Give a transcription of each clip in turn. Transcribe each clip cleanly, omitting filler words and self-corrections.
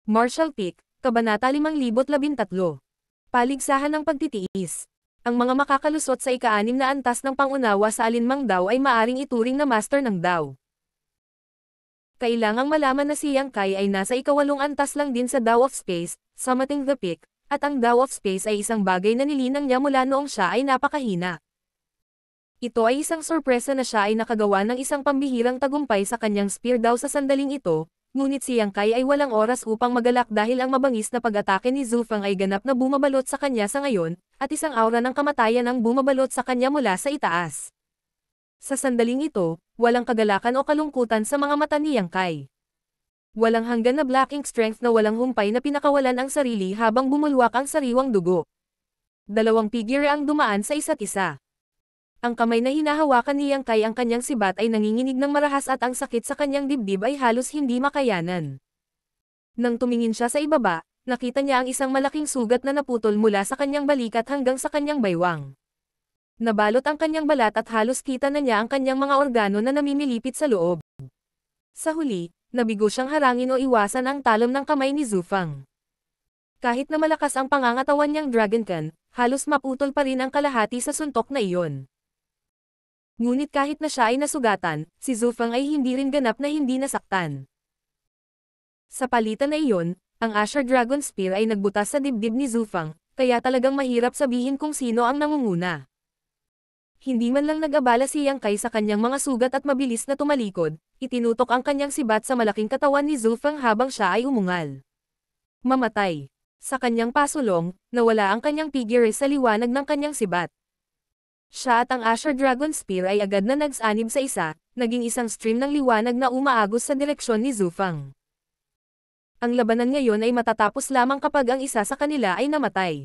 Martial Peak, Kabanata 5013. Paligsahan ng pagtitiis. Ang mga makakalusot sa ika-6 na antas ng pangunawa sa alinmang Dao ay maaring ituring na master ng Dao. Kailangang malaman na si Yang Kai ay nasa ika-8 antas lang din sa Dao of Space, summiting the peak, at ang Dao of Space ay isang bagay na nilinang niya mula noong siya ay napakahina. Ito ay isang sorpresa na siya ay nakagawa ng isang pambihirang tagumpay sa kanyang spear Dao sa sandaling ito. Ngunit si Yang Kai ay walang oras upang magalak dahil ang mabangis na pag-atake ni Zhu Feng ay ganap na bumabalot sa kanya sa ngayon, at isang aura ng kamatayan ang bumabalot sa kanya mula sa itaas. Sa sandaling ito, walang kagalakan o kalungkutan sa mga mata ni Yang Kai. Walang hanggan na black ink strength na walang humpay na pinakawalan ang sarili habang bumulwak ang sariwang dugo. Dalawang figure ang dumaan sa isa't isa. Ang kamay na hinahawakan ni Yang Kai ang kanyang sibat ay nanginginig ng marahas at ang sakit sa kanyang dibdib ay halos hindi makayanan. Nang tumingin siya sa ibaba, nakita niya ang isang malaking sugat na naputol mula sa kanyang balikat hanggang sa kanyang baywang. Nabalot ang kanyang balat at halos kita na niya ang kanyang mga organo na namimilipit sa loob. Sa huli, nabigo siyang harangin o iwasan ang talon ng kamay ni Zhu Feng. Kahit na malakas ang pangangatawan niyang Dragon Kan, halos maputol pa rin ang kalahati sa suntok na iyon. Ngunit kahit na siya ay nasugatan, si Zhu Feng ay hindi rin ganap na hindi nasaktan. Sa palitan na iyon, ang Asher Dragon Spear ay nagbutas sa dibdib ni Zhu Feng, kaya talagang mahirap sabihin kung sino ang nangunguna. Hindi man lang nag-abala si Yang Kai sa kanyang mga sugat at mabilis na tumalikod, itinutok ang kanyang sibat sa malaking katawan ni Zhu Feng habang siya ay umungal. Mamatay. Sa kanyang pasulong, nawala ang kanyang figure sa liwanag ng kanyang sibat. Siya at ang Asher Dragon Spear ay agad na nagsanib sa isa, naging isang stream ng liwanag na umaagos sa direksyon ni Zhu Feng. Ang labanan ngayon ay matatapos lamang kapag ang isa sa kanila ay namatay.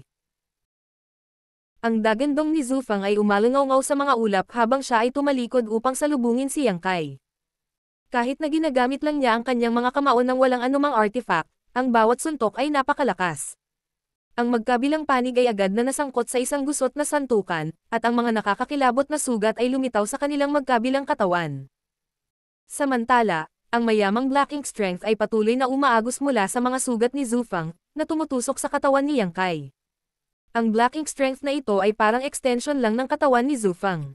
Ang dagandong ni Zhu Feng ay umalungaw sa mga ulap habang siya ay tumalikod upang salubungin si Yang Kai. Kahit na ginagamit lang niya ang kanyang mga kamao ng walang anumang artifact, ang bawat suntok ay napakalakas. Ang magkabilang panig ay agad na nasangkot sa isang gusot na santukan, at ang mga nakakakilabot na sugat ay lumitaw sa kanilang magkabilang katawan. Samantala, ang mayamang black ink strength ay patuloy na umaagos mula sa mga sugat ni Zhu Feng, na tumutusok sa katawan ni Yang Kai. Ang black ink strength na ito ay parang extension lang ng katawan ni Zhu Feng.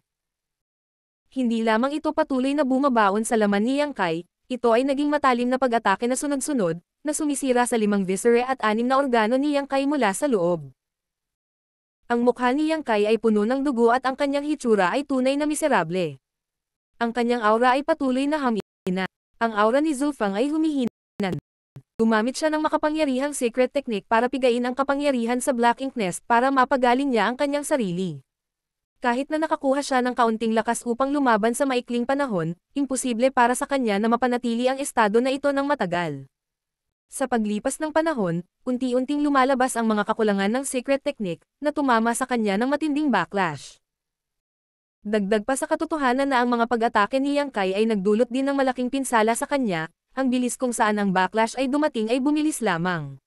Hindi lamang ito patuloy na bumabaon sa laman ni Yang Kai, ito ay naging matalim na pag-atake na sunod-sunod, na sumisira sa 5 viscera at 6 na organo ni Yang Kai mula sa loob. Ang mukha ni Yang Kai ay puno ng dugo at ang kanyang hitsura ay tunay na miserable. Ang kanyang aura ay patuloy na humihina. Ang aura ni Zhu Feng ay humihina. Gumamit siya ng makapangyarihang secret technique para pigain ang kapangyarihan sa Black Ink Nest para mapagaling niya ang kanyang sarili. Kahit na nakakuha siya ng kaunting lakas upang lumaban sa maikling panahon, imposible para sa kanya na mapanatili ang estado na ito ng matagal. Sa paglipas ng panahon, unti-unting lumalabas ang mga kakulangan ng secret technique na tumama sa kanya ng matinding backlash. Dagdag pa sa katotohanan na ang mga pag-atake ni Yang Kai ay nagdulot din ng malaking pinsala sa kanya, ang bilis kung saan ang backlash ay dumating ay bumilis lamang.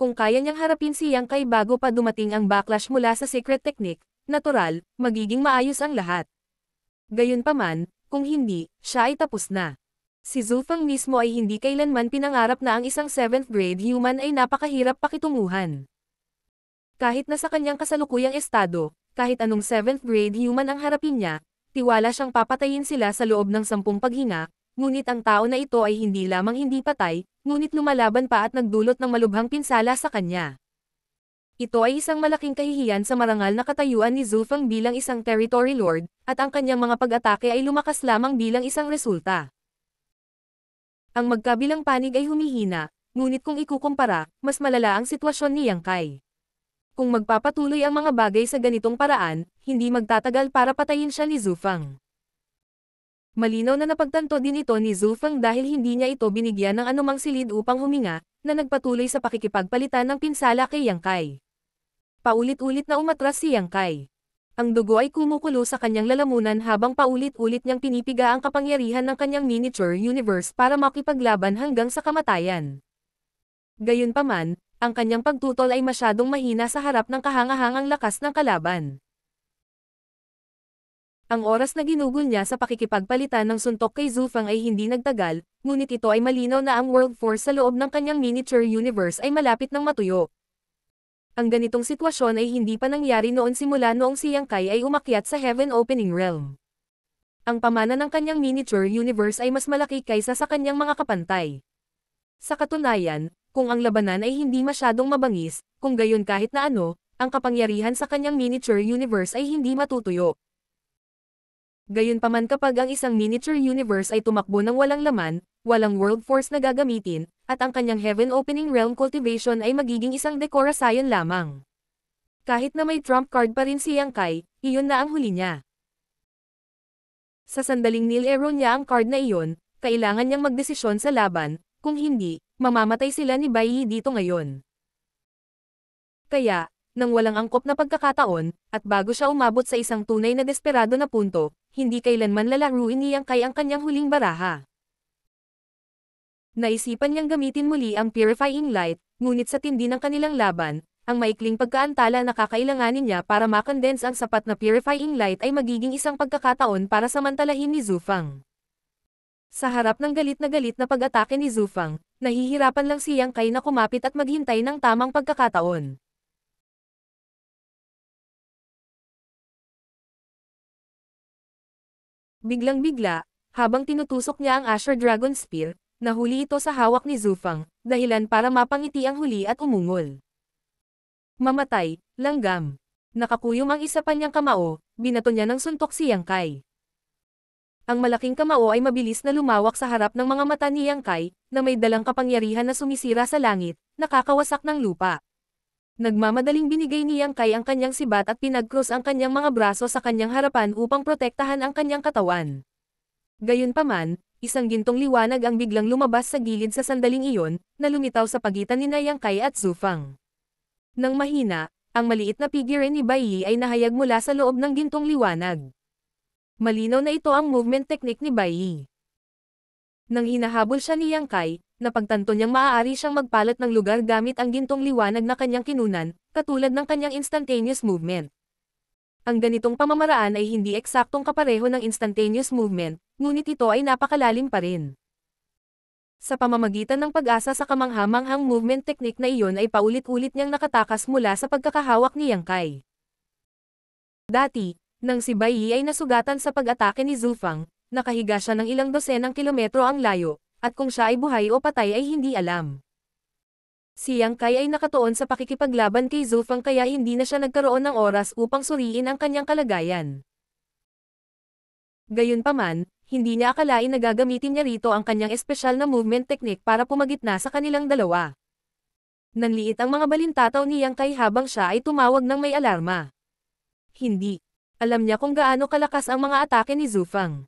Kung kaya niyang harapin si Yang Kai bago pa dumating ang backlash mula sa secret technique, natural, magiging maayos ang lahat. Gayunpaman, kung hindi, siya ay tapos na. Si Zhu Feng mismo ay hindi kailanman pinangarap na ang isang 7th grade human ay napakahirap pakitunguhan. Kahit na sa kanyang kasalukuyang estado, kahit anong 7th grade human ang harapin niya, tiwala siyang papatayin sila sa loob ng 10 paghinga, ngunit ang tao na ito ay hindi lamang hindi patay, ngunit lumalaban pa at nagdulot ng malubhang pinsala sa kanya. Ito ay isang malaking kahihiyan sa marangal na katayuan ni Zhu Feng bilang isang territory lord, at ang kanyang mga pag-atake ay lumakas lamang bilang isang resulta. Ang magkabilang panig ay humihina, ngunit kung ikukumpara, mas malala ang sitwasyon ni Yang Kai. Kung magpapatuloy ang mga bagay sa ganitong paraan, hindi magtatagal para patayin siya ni Zhu Feng. Malinaw na napagtanto din ito ni Zhu Feng dahil hindi niya ito binigyan ng anumang silid upang huminga, na nagpatuloy sa pakikipagpalitan ng pinsala kay Yang Kai. Paulit-ulit na umatras si Yang Kai. Ang dugo ay kumukulo sa kanyang lalamunan habang paulit-ulit niyang pinipiga ang kapangyarihan ng kanyang miniature universe para makipaglaban hanggang sa kamatayan. Gayunpaman, ang kanyang pagtutol ay masyadong mahina sa harap ng kahangahangang lakas ng kalaban. Ang oras na ginugol niya sa pakikipagpalitan ng suntok kay Zufang ay hindi nagtagal, ngunit ito ay malinaw na ang World Force sa loob ng kanyang miniature universe ay malapit ng matuyo. Ang ganitong sitwasyon ay hindi pa nangyari noon simula noong si Yang Kai ay umakyat sa Heaven Opening Realm. Ang pamana ng kanyang miniature universe ay mas malaki kaysa sa kanyang mga kapantay. Sa katunayan, kung ang labanan ay hindi masyadong mabangis, kung gayon kahit na ano, ang kapangyarihan sa kanyang miniature universe ay hindi matutuyo. Gayunpaman kapag ang isang miniature universe ay tumakbo ng walang laman, walang world force na gagamitin, at ang kanyang Heaven Opening Realm cultivation ay magiging isang dekorasyon lamang. Kahit na may trump card pa rin si Yang Kai, iyon na ang huli niya. Sa sandaling nilero niya ang card na iyon, kailangan niyang magdesisyon sa laban, kung hindi, mamamatay sila ni Bai Yi dito ngayon. Kaya, nang walang angkop na pagkakataon, at bago siya umabot sa isang tunay na desperado na punto, hindi kailanman lalaruin ni Yang Kai ang kanyang huling baraha. Naisipan niyang gamitin muli ang Purifying Light, ngunit sa tindi ng kanilang laban, ang maikling pagkaantala na kakailanganin niya para makondense ang sapat na Purifying Light ay magiging isang pagkakataon para samantalahin ni Zufang. Sa harap ng galit na pag-atake ni Zufang, nahihirapan lang si Yang Kai na kumapit at maghintay ng tamang pagkakataon. Biglang-bigla, habang tinutusok niya ang Asher Dragon Spear, nahuli ito sa hawak ni Zufang, dahilan para mapangiti ang huli at umungol. Mamatay, langgam. Nakakuyom ang isa pa niyang kamao, binato niya ng suntok si Yang Kai. Ang malaking kamao ay mabilis na lumawak sa harap ng mga mata ni Yang Kai, na may dalang kapangyarihan na sumisira sa langit, nakakawasak ng lupa. Nagmamadaling binigay ni Yang Kai ang kanyang sibat at pinag-cross ang kanyang mga braso sa kanyang harapan upang protektahan ang kanyang katawan. Gayunpaman, isang gintong liwanag ang biglang lumabas sa gilid sa sandaling iyon, na lumitaw sa pagitan ni Yang Kai at Zufang. Nang mahina, ang maliit na figure ni Bai Yi ay nahayag mula sa loob ng gintong liwanag. Malinaw na ito ang movement technique ni Bai Yi. Nang hinahabol siya ni Yang Kai, napagtanto niyang maaari siyang magpalat ng lugar gamit ang gintong liwanag na kanyang kinunan, katulad ng kanyang instantaneous movement. Ang ganitong pamamaraan ay hindi eksaktong kapareho ng instantaneous movement, ngunit ito ay napakalalim pa rin. Sa pamamagitan ng pag-asa sa kamanghamanghang movement technique na iyon ay paulit-ulit niyang nakatakas mula sa pagkakahawak ni Yang Kai. Dati, nang si Bai Yi ay nasugatan sa pag-atake ni Zufang, nakahiga siya ng ilang dosenang kilometro ang layo, at kung siya ay buhay o patay ay hindi alam. Si Yang Kai ay nakatuon sa pakikipaglaban kay Zufang kaya hindi na siya nagkaroon ng oras upang suriin ang kanyang kalagayan. Gayunpaman, hindi niya akalain na gagamitin niya rito ang kanyang espesyal na movement technique para pumagitna sa kanilang dalawa. Nanliit ang mga balintataw ni Yang Kai habang siya ay tumawag ng may alarma. Hindi. Alam niya kung gaano kalakas ang mga atake ni Zufang.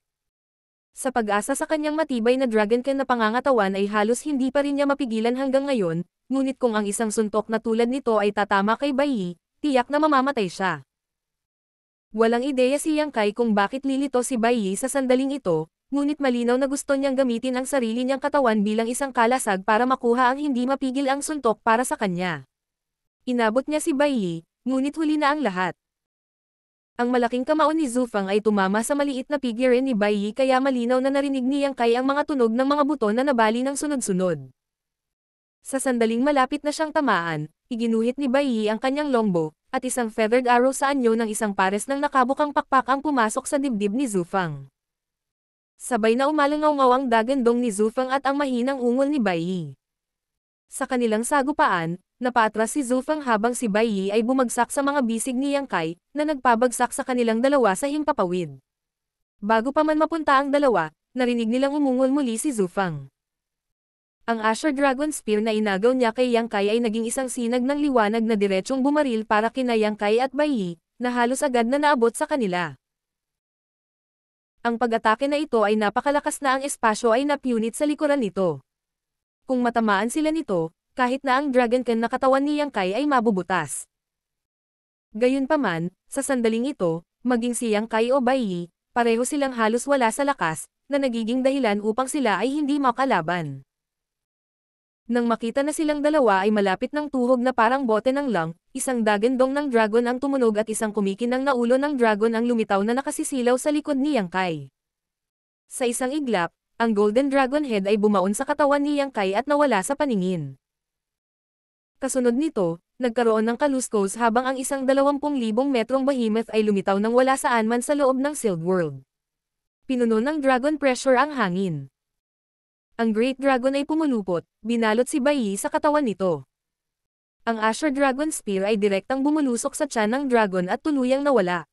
Sa pag-asa sa kanyang matibay na Dragonkin na pangangatawan ay halos hindi pa rin niya mapigilan hanggang ngayon, ngunit kung ang isang suntok na tulad nito ay tatama kay Bai Yi, tiyak na mamamatay siya. Walang ideya si Yang Kai kung bakit lilito si Bai Yi sa sandaling ito, ngunit malinaw na gusto niyang gamitin ang sarili niyang katawan bilang isang kalasag para makuha ang hindi mapigil ang suntok para sa kanya. Inabot niya si Bai Yi, ngunit huli na ang lahat. Ang malaking kamao ni Zufang ay tumama sa maliit na figure ni Bai Yi kaya malinaw na narinig ni Yang Kai ang mga tunog ng mga buto na nabali ng sunod-sunod. Sa sandaling malapit na siyang tamaan, iginuhit ni Bai Yi ang kanyang longbow, at isang feathered arrow sa anyo ng isang pares ng nakabukang pakpak ang pumasok sa dibdib ni Zufang. Sabay na umalangaw-ngaw ang dagandong ni Zufang at ang mahinang ungol ni Bai Yi. Sa kanilang sagupaan, napaatras si Zufang habang si Bai Yi ay bumagsak sa mga bisig ni Yang Kai, na nagpabagsak sa kanilang dalawa sa himpapawid. Bago pa man mapunta ang dalawa, narinig nilang umungol muli si Zufang. Ang Asher Dragon Spear na inagaw niya kay Yang Kai ay naging isang sinag ng liwanag na diretsyong bumaril para kina Yang Kai at Bai Yi, na halos agad na naabot sa kanila. Ang pag-atake na ito ay napakalakas na ang espasyo ay napunit sa likuran nito. Kung matamaan sila nito, kahit na ang Dragonkin na katawan ni Yang Kai ay mabubutas. Gayunpaman, sa sandaling ito, maging si Yang Kai o Bai Yi, pareho silang halos wala sa lakas, na nagiging dahilan upang sila ay hindi makalaban. Nang makita na silang dalawa ay malapit ng tuhog na parang bote ng lang, isang dagandong ng dragon ang tumunog at isang kumikinang na ulo ng dragon ang lumitaw na nakasisilaw sa likod ni Yang Kai. Sa isang iglap, ang Golden Dragon Head ay bumaon sa katawan ni Yang Kai at nawala sa paningin. Kasunod nito, nagkaroon ng kaluskos habang ang isang 20,000 metrong behemoth ay lumitaw nang wala saan man sa loob ng Sealed World. Pinuno ng dragon pressure ang hangin. Ang Great Dragon ay pumulupot, binalot si Bai Yi sa katawan nito. Ang Azure Dragon Spear ay direktang bumulusok sa tiyan ng dragon at tuluyang nawala.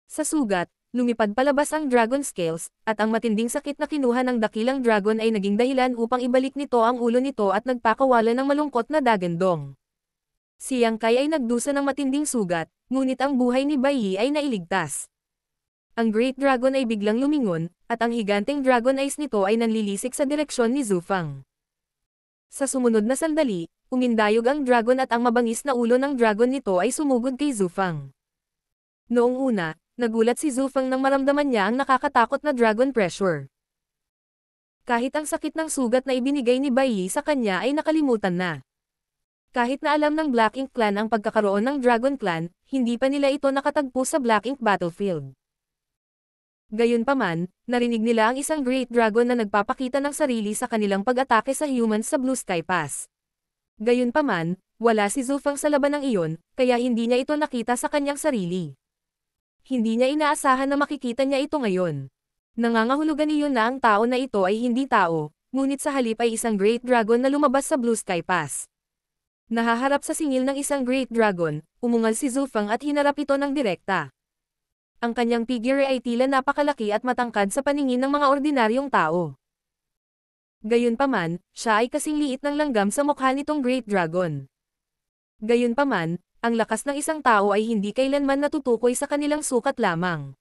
Sa sugat, lumipad palabas ang Dragon Scales, at ang matinding sakit na kinuha ng dakilang dragon ay naging dahilan upang ibalik nito ang ulo nito at nagpakawala ng malungkot na dagandong. Si Yang Kai ay nagdusa ng matinding sugat, ngunit ang buhay ni Bai Yi ay nailigtas. Ang Great Dragon ay biglang lumingon, at ang higanteng Dragon Eyes nito ay nanlilisik sa direksyon ni Zhu Fang. Sa sumunod na sandali, umindayog ang dragon at ang mabangis na ulo ng dragon nito ay sumugod kay Zhu Fang. Noong una, nagulat si Zhu Fang nang maramdaman niya ang nakakatakot na dragon pressure. Kahit ang sakit ng sugat na ibinigay ni Bai Yi sa kanya ay nakalimutan na. Kahit na alam ng Black Ink Clan ang pagkakaroon ng Dragon Clan, hindi pa nila ito nakatagpo sa Black Ink Battlefield. Gayunpaman, narinig nila ang isang Great Dragon na nagpapakita ng sarili sa kanilang pag-atake sa humans sa Blue Sky Pass. Gayunpaman, wala si Zhu Fang sa labanang iyon, kaya hindi niya ito nakita sa kanyang sarili. Hindi niya inaasahan na makikita niya ito ngayon. Nangangahulugan iyon na ang tao na ito ay hindi tao, ngunit sa halip ay isang Great Dragon na lumabas sa Blue Sky Pass. Nahaharap sa singil ng isang Great Dragon, umungal si Zhu Fang at hinarap ito ng direkta. Ang kanyang figure ay tila napakalaki at matangkad sa paningin ng mga ordinaryong tao. Gayunpaman, siya ay kasing liit ng langgam sa mukha nitong Great Dragon. Gayunpaman, ang lakas ng isang tao ay hindi kailanman natutukoy sa kanilang sukat lamang.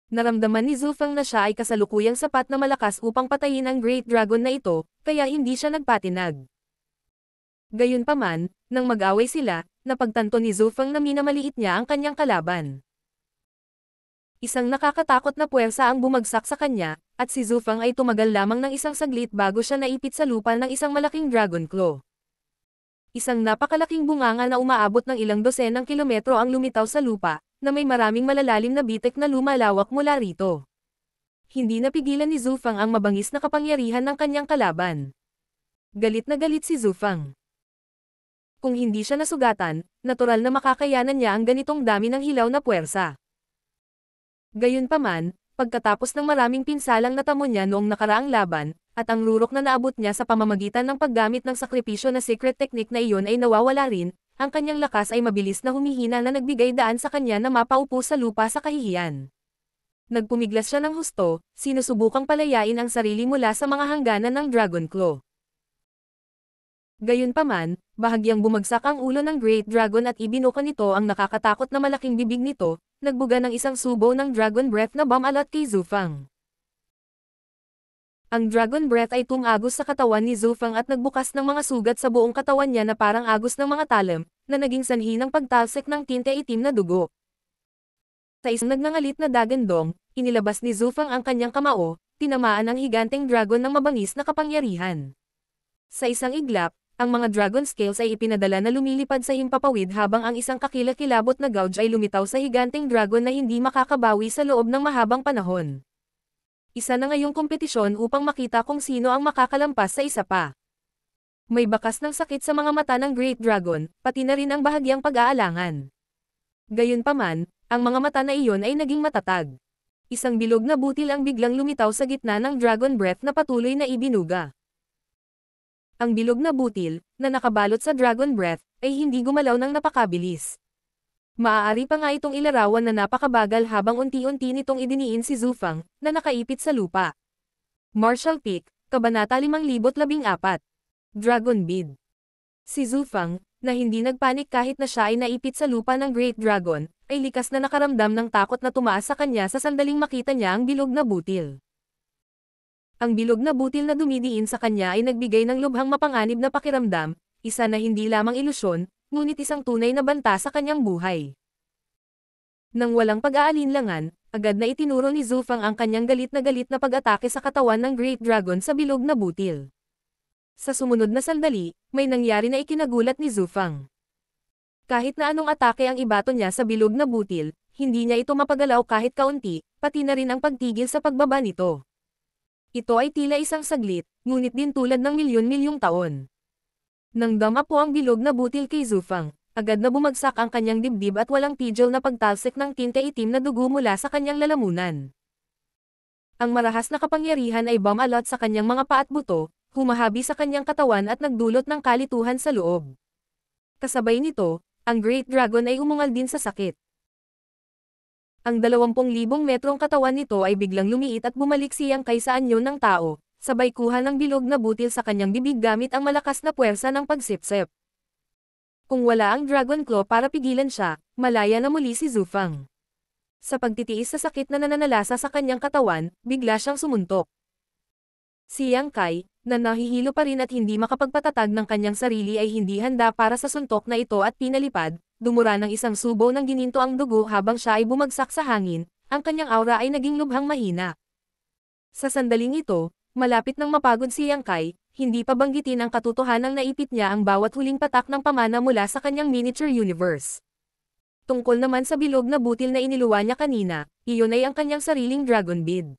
Naramdaman ni Zhu Fang na siya ay kasalukuyang sapat na malakas upang patayin ang Great Dragon na ito, kaya hindi siya nagpatinag. Gayunpaman, nang mag-away sila, napagtanto ni Zhu Fang na minamaliit niya ang kanyang kalaban. Isang nakakatakot na puwersa ang bumagsak sa kanya, at si Zhu Fang ay tumagal lamang ng isang saglit bago siya naipit sa lupa ng isang malaking dragon claw. Isang napakalaking bunganga na umaabot ng ilang dosenang kilometro ang lumitaw sa lupa, na may maraming malalalim na bitek na lumalawak mula rito. Hindi napigilan ni Zhu Fang ang mabangis na kapangyarihan ng kanyang kalaban. Galit na galit si Zhu Fang. Kung hindi siya nasugatan, natural na makakayanan niya ang ganitong dami ng hilaw na puwersa. Gayunpaman, pagkatapos ng maraming pinsalang natamo niya noong nakaraang laban, at ang rurok na naabot niya sa pamamagitan ng paggamit ng sakripisyo na secret technique na iyon ay nawawala rin, ang kanyang lakas ay mabilis na humihina na nagbigay daan sa kanya na mapaupo sa lupa sa kahihiyan. Nagpumiglas siya ng husto, sinusubukang palayain ang sarili mula sa mga hangganan ng Dragon Claw. Gayunpaman, bahagyang bumagsak ang ulo ng Great Dragon at ibinuka nito ang nakakatakot na malaking bibig nito, nagbuga ng isang subo ng Dragon Breath na bumalot kay Zhu Fang. Ang Dragon Breath ay tumagos sa katawan ni Zhu Fang at nagbukas ng mga sugat sa buong katawan niya na parang agos ng mga talam, na naging sanhi ng pagtalsik ng tinte itim na dugo. Sa isang nagngangalit na dagandong, inilabas ni Zhu Fang ang kanyang kamao, tinamaan ang higanteng dragon ng mabangis na kapangyarihan. Sa isang iglap, ang mga dragon scales ay ipinadala na lumilipad sa himpapawid habang ang isang kakilakilabot na gouge ay lumitaw sa higanteng dragon na hindi makakabawi sa loob ng mahabang panahon. Isa na ngayong kompetisyon upang makita kung sino ang makakalampas sa isa pa. May bakas ng sakit sa mga mata ng Great Dragon, pati na rin ang bahagyang pag-aalangan. Gayunpaman, ang mga mata na iyon ay naging matatag. Isang bilog na butil ang biglang lumitaw sa gitna ng Dragon Breath na patuloy na ibinuga. Ang bilog na butil, na nakabalot sa Dragon Breath, ay hindi gumalaw ng napakabilis. Maaari pa nga itong ilarawan na napakabagal habang unti-unti nitong idiniin si Zhu Fang, na nakaipit sa lupa. Martial Peak, Kabanata 5014. Dragon Bead. Si Zhu Fang, na hindi nagpanik kahit na siya ay naipit sa lupa ng Great Dragon, ay likas na nakaramdam ng takot na tumaas sa kanya sa sandaling makita niya ang bilog na butil. Ang bilog na butil na dumidiin sa kanya ay nagbigay ng lubhang mapanganib na pakiramdam, isa na hindi lamang ilusyon, ngunit isang tunay na banta sa kanyang buhay. Nang walang pag-aalinlangan, agad na itinuro ni Zhu Fang ang kanyang galit na pag-atake sa katawan ng Great Dragon sa bilog na butil. Sa sumunod na sandali, may nangyari na ikinagulat ni Zufang. Kahit na anong atake ang ibato niya sa bilog na butil, hindi niya ito mapagalaw kahit kaunti, pati na rin ang pagtigil sa pagbaba nito. Ito ay tila isang saglit, ngunit din tulad ng milyon-milyong taon. Nang dama po ang bilog na butil kay Zufang, agad na bumagsak ang kanyang dibdib at walang pidgel na pagtalsik ng tinte itim na dugo mula sa kanyang lalamunan. Ang marahas na kapangyarihan ay bumalot sa kanyang mga paa at buto, humahabi sa kanyang katawan at nagdulot ng kalituhan sa loob. Kasabay nito, ang Great Dragon ay umungal din sa sakit. Ang 20,000 metrong katawan nito ay biglang lumiit at bumalik siyang kay sa anyo ng tao, sabay kuha ng bilog na butil sa kanyang bibig gamit ang malakas na puwersa ng pagsipsip. Kung wala ang Dragon Claw para pigilan siya, malaya na muli si Zufang. Sa pagtitiis sa sakit na nananalasa sa kanyang katawan, bigla siyang sumuntok. Si Yang Kai, na nahihilo pa rin at hindi makapagpatatag ng kanyang sarili ay hindi handa para sa suntok na ito at pinalipad, dumura ng isang subo ng gininto ang dugo habang siya ay bumagsak sa hangin, ang kanyang aura ay naging lubhang mahina. Sa sandaling ito, malapit nang mapagod si Yang Kai, hindi pa banggitin ang katotohanang naipit niya ang bawat huling patak ng pamana mula sa kanyang miniature universe. Tungkol naman sa bilog na butil na iniluwa niya kanina, iyon ay ang kanyang sariling Dragon Bead.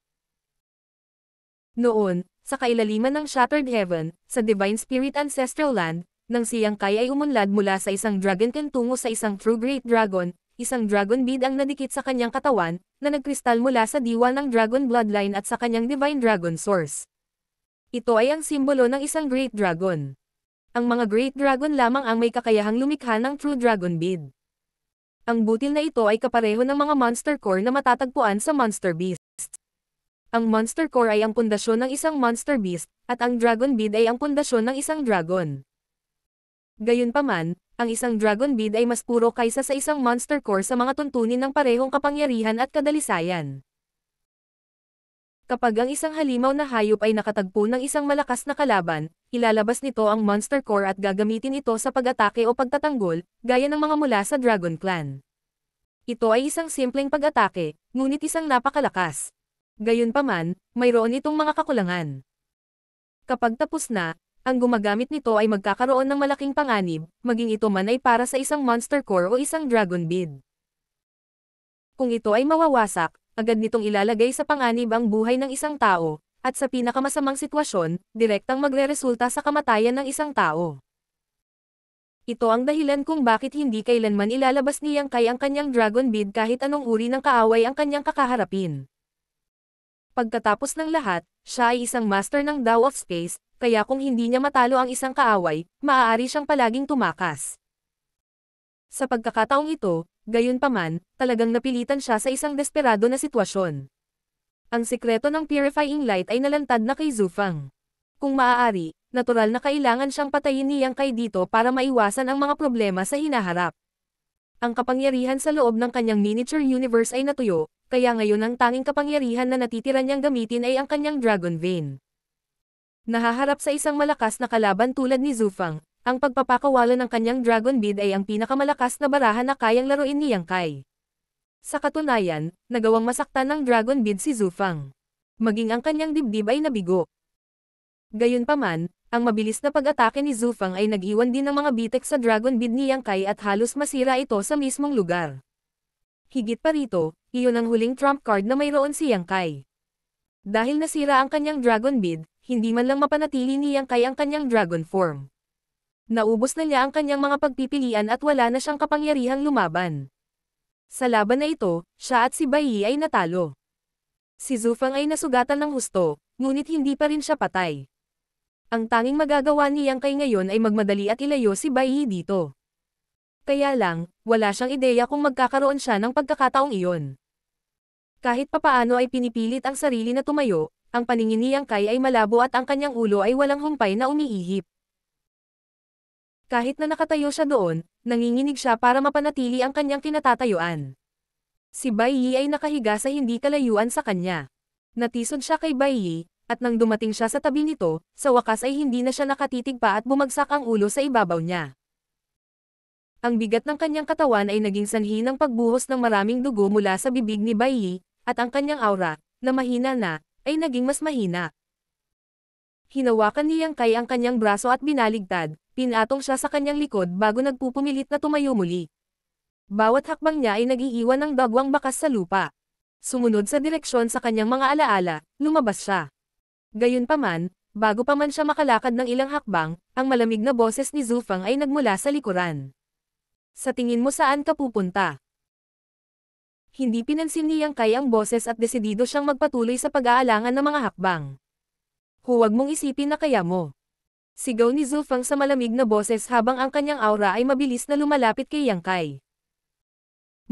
Noon, sa kailaliman ng Shattered Heaven, sa Divine Spirit Ancestral Land, nang si Yang Kai ay umunlad mula sa isang Dragonkin tungo sa isang True Great Dragon, isang Dragon Bead ang nadikit sa kanyang katawan, na nagkristal mula sa diwa ng Dragon Bloodline at sa kanyang Divine Dragon Source. Ito ay ang simbolo ng isang Great Dragon. Ang mga Great Dragon lamang ang may kakayahang lumikha ng True Dragon Bead. Ang butil na ito ay kapareho ng mga Monster Core na matatagpuan sa Monster Beast. Ang Monster Core ay ang pundasyon ng isang Monster Beast, at ang Dragon Bead ay ang pundasyon ng isang Dragon. Gayunpaman, ang isang Dragon Bead ay mas puro kaysa sa isang Monster Core sa mga tuntunin ng parehong kapangyarihan at kadalisayan. Kapag ang isang halimaw na hayop ay nakatagpo ng isang malakas na kalaban, ilalabas nito ang Monster Core at gagamitin ito sa pag-atake o pagtatanggol, gaya ng mga mula sa Dragon Clan. Ito ay isang simpleng pag-atake, ngunit isang napakalakas. Gayunpaman, mayroon itong mga kakulangan. Kapag tapos na, ang gumagamit nito ay magkakaroon ng malaking panganib, maging ito man ay para sa isang Monster Core o isang Dragon Bead. Kung ito ay mawawasak, agad nitong ilalagay sa panganib ang buhay ng isang tao, at sa pinakamasamang sitwasyon, direktang magreresulta sa kamatayan ng isang tao. Ito ang dahilan kung bakit hindi kailanman ilalabas ni Yang Kai ang kanyang Dragon Bead kahit anong uri ng kaaway ang kanyang kakaharapin. Pagkatapos ng lahat, siya ay isang master ng Dao of Space, kaya kung hindi niya matalo ang isang kaaway, maaari siyang palaging tumakas. Sa pagkakataong ito, gayunpaman, talagang napilitan siya sa isang desperado na sitwasyon. Ang sikreto ng Purifying Light ay nalantad na kay Zufang. Kung maaari, natural na kailangan siyang patayin ni Yang Kai dito para maiwasan ang mga problema sa hinaharap. Ang kapangyarihan sa loob ng kanyang miniature universe ay natuyo, kaya ngayon ang tanging kapangyarihan na natitira niyang gamitin ay ang kanyang Dragon Vein. Nahaharap sa isang malakas na kalaban tulad ni Zufang, ang pagpapakawala ng kanyang Dragon Bead ay ang pinakamalakas na barahan na kayang laruin ni Yang Kai. Sa katunayan, nagawang masaktan ng Dragon Bead si Zufang. Maging ang kanyang dibdib ay nabigo. Gayunpaman, ang mabilis na pag-atake ni Zufang ay nag-iwan din ng mga bitek sa Dragon Bead ni Yang Kai at halos masira ito sa mismong lugar. Higit pa rito, iyon ang huling trump card na mayroon si Yang Kai. Dahil nasira ang kanyang Dragon Bead, hindi man lang mapanatili ni Yang Kai ang kanyang Dragon Form. Naubos na niya ang kanyang mga pagpipilian at wala na siyang kapangyarihang lumaban. Sa laban na ito, siya at si Bai Yi ay natalo. Si Zufang ay nasugatan ng husto, ngunit hindi pa rin siya patay. Ang tanging magagawa ni Yang Kai ngayon ay magmadali at ilayo si Bai Yi dito. Kaya lang, wala siyang ideya kung magkakaroon siya ng pagkakataong iyon. Kahit papaano ay pinipilit ang sarili na tumayo, ang paningin ni Yang Kai ay malabo at ang kanyang ulo ay walang humpay na umiihip. Kahit na nakatayo siya doon, nanginginig siya para mapanatili ang kanyang kinatatayuan. Si Bai Yi ay nakahiga sa hindi kalayuan sa kanya. Natisod siya kay Bai Yi, at nang dumating siya sa tabi nito, sa wakas ay hindi na siya nakatitig pa at bumagsak ang ulo sa ibabaw niya. Ang bigat ng kanyang katawan ay naging sanhi ng pagbuhos ng maraming dugo mula sa bibig ni Bai Yi, at ang kanyang aura, na mahina na, ay naging mas mahina. Hinawakan ni Yang Kai ang kanyang braso at binaligtad, pinatong siya sa kanyang likod bago nagpupumilit na tumayo muli. Bawat hakbang niya ay nag-iiwan ng dagwang bakas sa lupa. Sumunod sa direksyon sa kanyang mga alaala, lumabas siya. Gayunpaman, bago pa man siya makalakad ng ilang hakbang, ang malamig na boses ni Zhu Feng ay nagmula sa likuran. Sa tingin mo saan ka pupunta? Hindi pinansin ni Yang Kai ang boses at desidido siyang magpatuloy sa pag-aalangan ng mga hakbang. Huwag mong isipin na kaya mo. Sigaw ni Zhu Feng sa malamig na boses habang ang kanyang aura ay mabilis na lumalapit kay Yang Kai.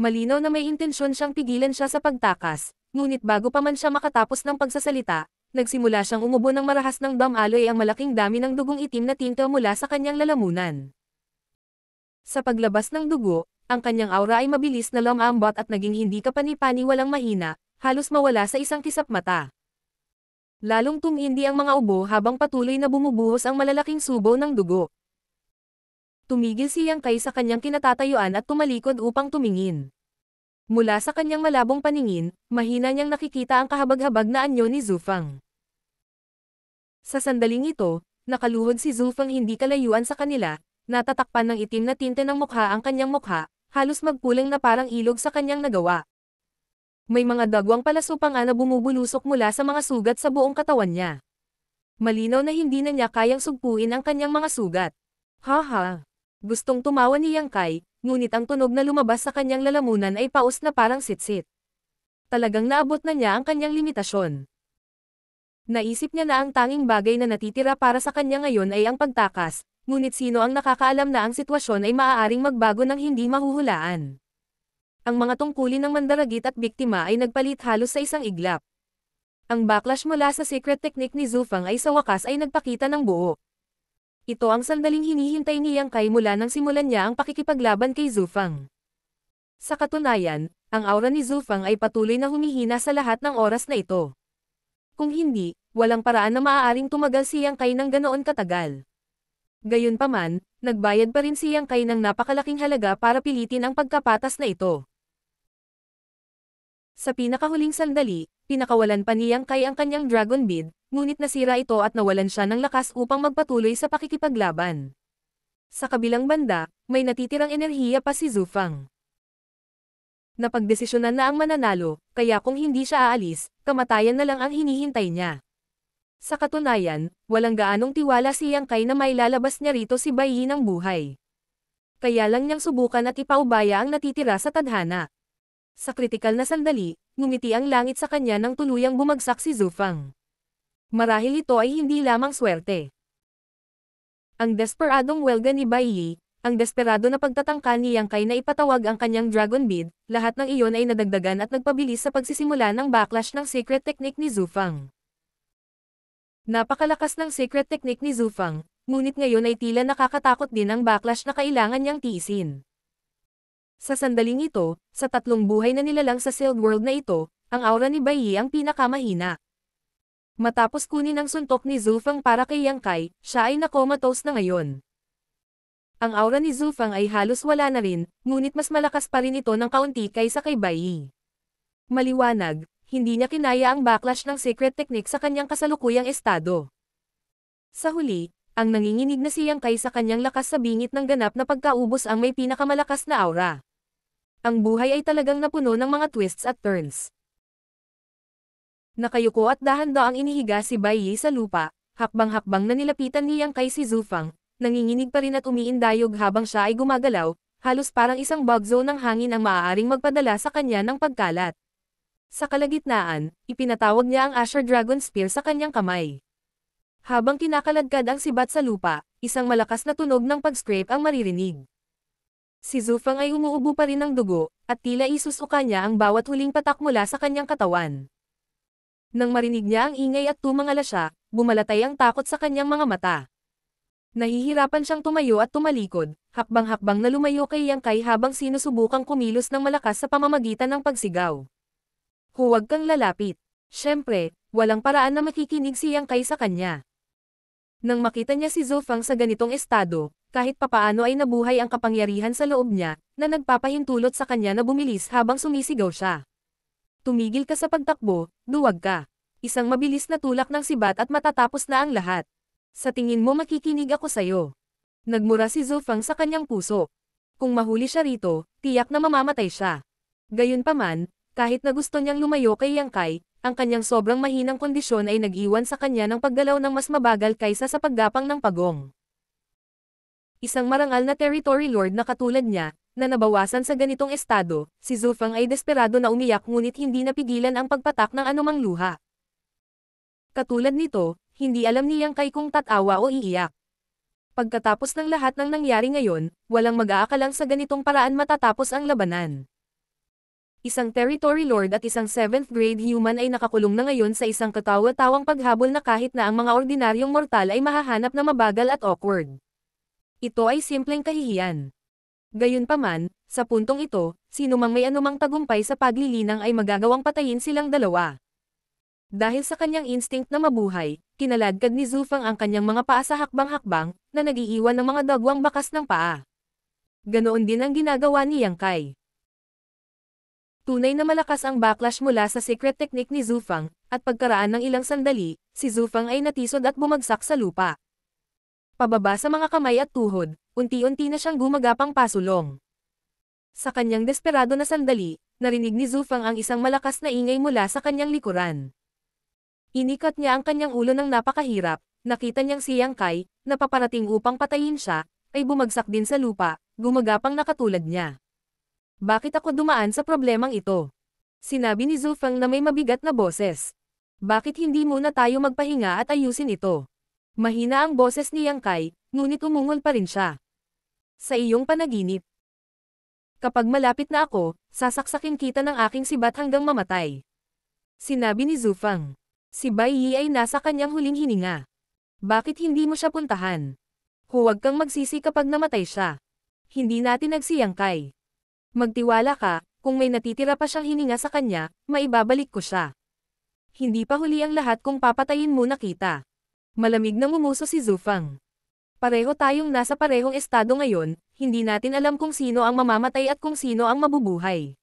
Malinaw na may intensyon siyang pigilan siya sa pagtakas, ngunit bago pa man siya makatapos ng pagsasalita, nagsimula siyang umubo ng marahas ng damaloy ang malaking dami ng dugong itim na tinta mula sa kanyang lalamunan. Sa paglabas ng dugo, ang kanyang aura ay mabilis na lumambot at naging hindi kapani-paniwalang mahina, halos mawala sa isang kisap mata. Lalong tumindi ang mga ubo habang patuloy na bumubuhos ang malalaking subo ng dugo. Tumigil si Yang Kai sa kanyang kinatatayuan at tumalikod upang tumingin. Mula sa kanyang malabong paningin, mahina niyang nakikita ang kahabag-habag na anyo ni Zhu Feng. Sa sandaling ito, nakaluhod si Zhu Feng hindi kalayuan sa kanila, natatakpan ng itim na tinte ng mukha ang kanyang mukha, halos magpulang na parang ilog sa kanyang nagawa. May mga dagwang palasupang na bumubulusok mula sa mga sugat sa buong katawan niya. Malinaw na hindi na niya kayang sugpuin ang kanyang mga sugat. Haha! Gustong tumawa ni Yang Kai, ngunit ang tunog na lumabas sa kanyang lalamunan ay paus na parang sitsit. Talagang naabot na niya ang kanyang limitasyon. Naisip niya na ang tanging bagay na natitira para sa kanya ngayon ay ang pagtakas, ngunit sino ang nakakaalam na ang sitwasyon ay maaaring magbago ng hindi mahuhulaan. Ang mga tungkulin ng mandaragit at biktima ay nagpalit halos sa isang iglap. Ang backlash mula sa secret technique ni Zhu Feng ay sa wakas ay nagpakita ng buo. Ito ang sandaling hinihintay ni Yang Kai mula nang simulan niya ang pakikipaglaban kay Zhu Feng. Sa katunayan, ang aura ni Zhu Feng ay patuloy na humihina sa lahat ng oras na ito. Kung hindi, walang paraan na maaaring tumagal si Yang Kai ng ganoon katagal. Gayunpaman, nagbayad pa rin si Yang Kai ng napakalaking halaga para pilitin ang pagkapatas na ito. Sa pinakahuling sandali, pinakawalan pa ni Yang Kai ang kanyang Dragon Bead, ngunit nasira ito at nawalan siya ng lakas upang magpatuloy sa pakikipaglaban. Sa kabilang banda, may natitirang enerhiya pa si Zhu Feng. Napagdesisyonan na ang mananalo, kaya kung hindi siya aalis, kamatayan na lang ang hinihintay niya. Sa katunayan, walang gaanong tiwala si Yang Kai na mailalabas niya rito si Bai Yi ng buhay. Kaya lang niyang subukan at ipaubaya ang natitira sa tadhana. Sa kritikal na sandali, ngumiti ang langit sa kanya nang tuluyang bumagsak si Zhu Feng. Marahil ito ay hindi lamang swerte. Ang desperadong welga ni Bai Yi, ang desperado na pagtatangka ni Yang Kai na ipatawag ang kanyang Dragon Bead, lahat ng iyon ay nadagdagan at nagpabilis sa pagsisimula ng backlash ng secret technique ni Zhu Feng. Napakalakas ng secret technique ni Zhu Feng, ngunit ngayon ay tila nakakatakot din ang backlash na kailangan niyang tiisin. Sa sandaling ito, sa tatlong buhay na nilalang sa sealed world na ito, ang aura ni Bai Yi ang pinakamahina. Matapos kunin ang suntok ni Zhu Feng para kay Yang Kai, siya ay nakomatose na ngayon. Ang aura ni Zhu Feng ay halos wala na rin, ngunit mas malakas pa rin ito ng kaunti kaysa kay Bai Yi. Maliwanag, hindi niya kinaya ang backlash ng secret technique sa kanyang kasalukuyang estado. Sa huli, ang nanginginig na si Yang Kai sa kanyang lakas sa bingit ng ganap na pagkaubos ang may pinakamalakas na aura. Ang buhay ay talagang napuno ng mga twists at turns. Nakayuko at dahan-daang inihiga si Bai Yi sa lupa, hakbang-hakbang na nilapitan ni Yang Kai si Zhu Feng, nanginginig pa rin at umiindayog habang siya ay gumagalaw, halos parang isang bug zone ng hangin ang maaaring magpadala sa kanya ng pagkalat. Sa kalagitnaan, ipinatawag niya ang Asher Dragon Spear sa kanyang kamay. Habang kinakaladkad ang sibat sa lupa, isang malakas na tunog ng pag-scrape ang maririnig. Si Zhu Feng ay umuubo pa rin ng dugo, at tila isusuka niya ang bawat huling patak mula sa kanyang katawan. Nang marinig niya ang ingay at tumangala siya, bumalatay ang takot sa kanyang mga mata. Nahihirapan siyang tumayo at tumalikod, hakbang-hakbang na lumayo kay Yang Kai habang sinusubukang kumilos ng malakas sa pamamagitan ng pagsigaw. Huwag kang lalapit. Siyempre, walang paraan na makikinig si Yang Kai sa kanya. Nang makita niya si Zhu Feng sa ganitong estado, kahit papaano ay nabuhay ang kapangyarihan sa loob niya, na nagpapahintulot sa kanya na bumilis habang sumisigaw siya. Tumigil ka sa pagtakbo, duwag ka. Isang mabilis na tulak ng sibat at matatapos na ang lahat. Sa tingin mo makikinig ako sa'yo. Nagmura si Zhu Feng sa kanyang puso. Kung mahuli siya rito, tiyak na mamamatay siya. Gayunpaman, kahit na gusto niyang lumayo kay Yang Kai, ang kanyang sobrang mahinang kondisyon ay nag-iwan sa kanya ng paggalaw ng mas mabagal kaysa sa paggapang ng pagong. Isang marangal na territory lord na katulad niya, na nabawasan sa ganitong estado, si Zhu Feng ay desperado na umiyak ngunit hindi napigilan ang pagpatak ng anumang luha. Katulad nito, hindi alam ni Yang Kai kung tatawa o iiyak. Pagkatapos ng lahat ng nangyari ngayon, walang mag-aakalang sa ganitong paraan matatapos ang labanan. Isang territory lord at isang 7th grade human ay nakakulong na ngayon sa isang katawa-tawang paghabol na kahit na ang mga ordinaryong mortal ay mahahanap na mabagal at awkward. Ito ay simpleng kahihiyan. Gayunpaman, sa puntong ito, sino mang may anumang tagumpay sa paglilinang ay magagawang patayin silang dalawa. Dahil sa kanyang instinct na mabuhay, kinaladkad ni Zhu Feng ang kanyang mga paa sa hakbang-hakbang, na nag-iiwan ng mga dagwang bakas ng paa. Ganoon din ang ginagawa ni Yang Kai. Tunay na malakas ang backlash mula sa secret technique ni Zhu Feng, at pagkaraan ng ilang sandali, si Zhu Feng ay natisod at bumagsak sa lupa. Pababa sa mga kamay at tuhod, unti-unti na siyang gumagapang pasulong. Sa kanyang desperado na sandali, narinig ni Zhu Feng ang isang malakas na ingay mula sa kanyang likuran. Inikat niya ang kanyang ulo ng napakahirap, nakita niyang si Yang Kai, na paparating upang patayin siya, ay bumagsak din sa lupa, gumagapang na katulad niya. Bakit ako dumaan sa problemang ito? Sinabi ni Zhu Feng na may mabigat na boses. Bakit hindi muna tayo magpahinga at ayusin ito? Mahina ang boses ni Yang Kai, ngunit umungol pa rin siya. Sa iyong panaginip. Kapag malapit na ako, sasaksakin kita ng aking sibat hanggang mamatay. Sinabi ni Zhu Feng. Si Bai Yi ay nasa kanyang huling hininga. Bakit hindi mo siya puntahan? Huwag kang magsisi kapag namatay siya. Hindi natin si Yang Kai. Magtiwala ka, kung may natitira pa siyang hininga sa kanya, maibabalik ko siya. Hindi pa huli ang lahat kung papatayin muna kita. Malamig na ngumuso si Zhu Feng. Pareho tayong nasa parehong estado ngayon, hindi natin alam kung sino ang mamamatay at kung sino ang mabubuhay.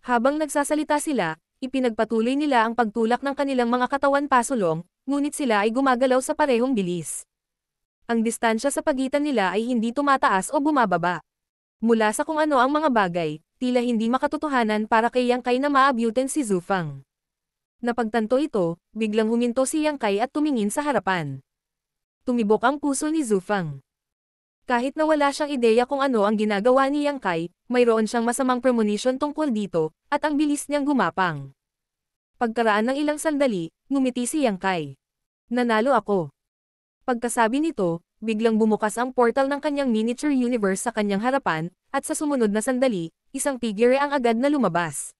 Habang nagsasalita sila, ipinagpatuloy nila ang pagtulak ng kanilang mga katawan pasulong, ngunit sila ay gumagalaw sa parehong bilis. Ang distansya sa pagitan nila ay hindi tumataas o bumababa. Mula sa kung ano ang mga bagay, tila hindi makatotohanan para kay Yang Kai na maabutin si Zhu Feng. Napagtanto ito, biglang huminto si Yang Kai at tumingin sa harapan. Tumibok ang puso ni Zhu Feng. Kahit na wala siyang ideya kung ano ang ginagawa ni Yang Kai, mayroon siyang masamang premonition tungkol dito, at ang bilis niyang gumapang. Pagkaraan ng ilang sandali, ngumiti si Yang Kai. Nanalo ako. Pagkasabi nito, biglang bumukas ang portal ng kanyang miniature universe sa kanyang harapan, at sa sumunod na sandali, isang figure ang agad na lumabas.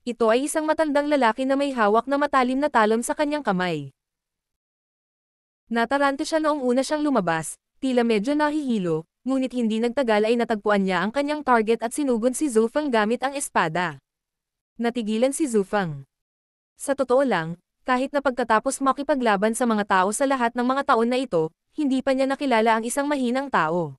Ito ay isang matandang lalaki na may hawak na matalim na talon sa kanyang kamay. Natarante siya noong una siyang lumabas, tila medyo nahihilo, ngunit hindi nagtagal ay natagpuan niya ang kanyang target at sinugod si Zhu Feng gamit ang espada. Natigilan si Zhu Feng. Sa totoo lang, kahit na pagkatapos makipaglaban sa mga tao sa lahat ng mga taon na ito, hindi pa niya nakilala ang isang mahinang tao.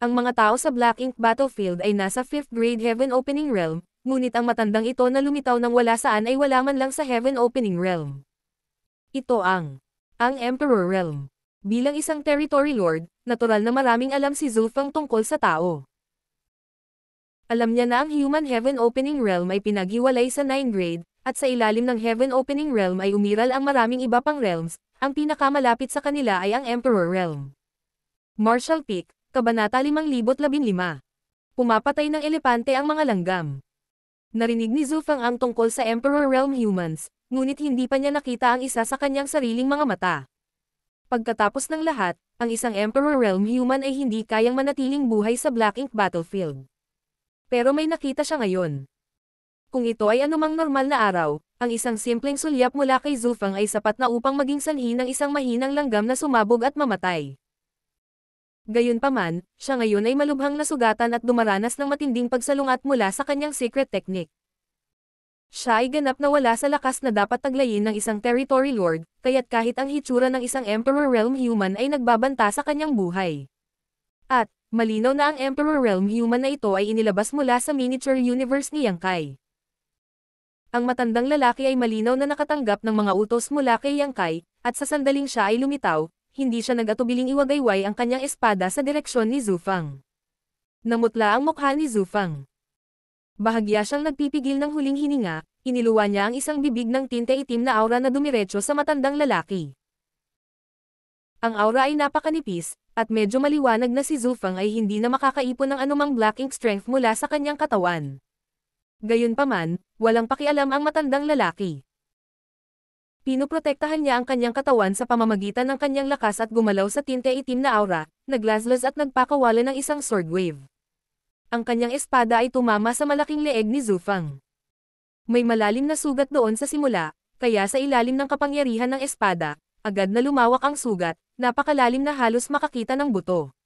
Ang mga tao sa Black Ink Battlefield ay nasa 5th grade Heaven Opening Realm, ngunit ang matandang ito na lumitaw ng wala saan ay wala man lang sa Heaven Opening Realm. Ito ang Emperor Realm. Bilang isang territory lord, natural na maraming alam si Zhu Feng tungkol sa tao. Alam niya na ang Human Heaven Opening Realm ay pinaghiwalay sa 9th grade, at sa ilalim ng Heaven Opening Realm ay umiral ang maraming iba pang realms, ang pinakamalapit sa kanila ay ang Emperor Realm. Martial Peak, Kabanata 5015. Pumapatay ng elepante ang mga langgam. Narinig ni Zhu Feng ang tungkol sa Emperor Realm humans, ngunit hindi pa niya nakita ang isa sa kanyang sariling mga mata. Pagkatapos ng lahat, ang isang Emperor Realm human ay hindi kayang manatiling buhay sa Black Ink Battlefield. Pero may nakita siya ngayon. Kung ito ay anumang normal na araw, ang isang simpleng sulyap mula kay Zhu Feng ay sapat na upang maging sanhi ng isang mahinang langgam na sumabog at mamatay. Gayunpaman, siya ngayon ay malubhang nasugatan at dumaranas ng matinding pagsalungat mula sa kanyang secret technique. Siya ay ganap na wala sa lakas na dapat taglayin ng isang territory lord, kaya't kahit ang hitsura ng isang Emperor Realm human ay nagbabanta sa kanyang buhay. At, malinaw na ang Emperor Realm human na ito ay inilabas mula sa miniature universe ni Yang Kai. Ang matandang lalaki ay malinaw na nakatanggap ng mga utos mula kay Yang Kai, at sa sandaling siya ay lumitaw, hindi siya nag-atubiling iwagayway ang kanyang espada sa direksyon ni Zhu Fang. Namutla ang mukha ni Zhu Fang. Bahagya siyang nagpipigil ng huling hininga, iniluwa niya ang isang bibig ng tinte itim na aura na dumiretso sa matandang lalaki. Ang aura ay napakanipis, at medyo maliwanag na si Zhu Fang ay hindi na makakaipon ng anumang black ink strength mula sa kanyang katawan. Gayunpaman, walang pakialam ang matandang lalaki. Pinoprotektahan niya ang kanyang katawan sa pamamagitan ng kanyang lakas at gumalaw sa tinte itim na aura, naglazlas at nagpakawala ng isang sword wave. Ang kanyang espada ay tumama sa malaking leeg ni Zhu Fang. May malalim na sugat doon sa simula, kaya sa ilalim ng kapangyarihan ng espada, agad na lumawak ang sugat, napakalalim na halos makakita ng buto.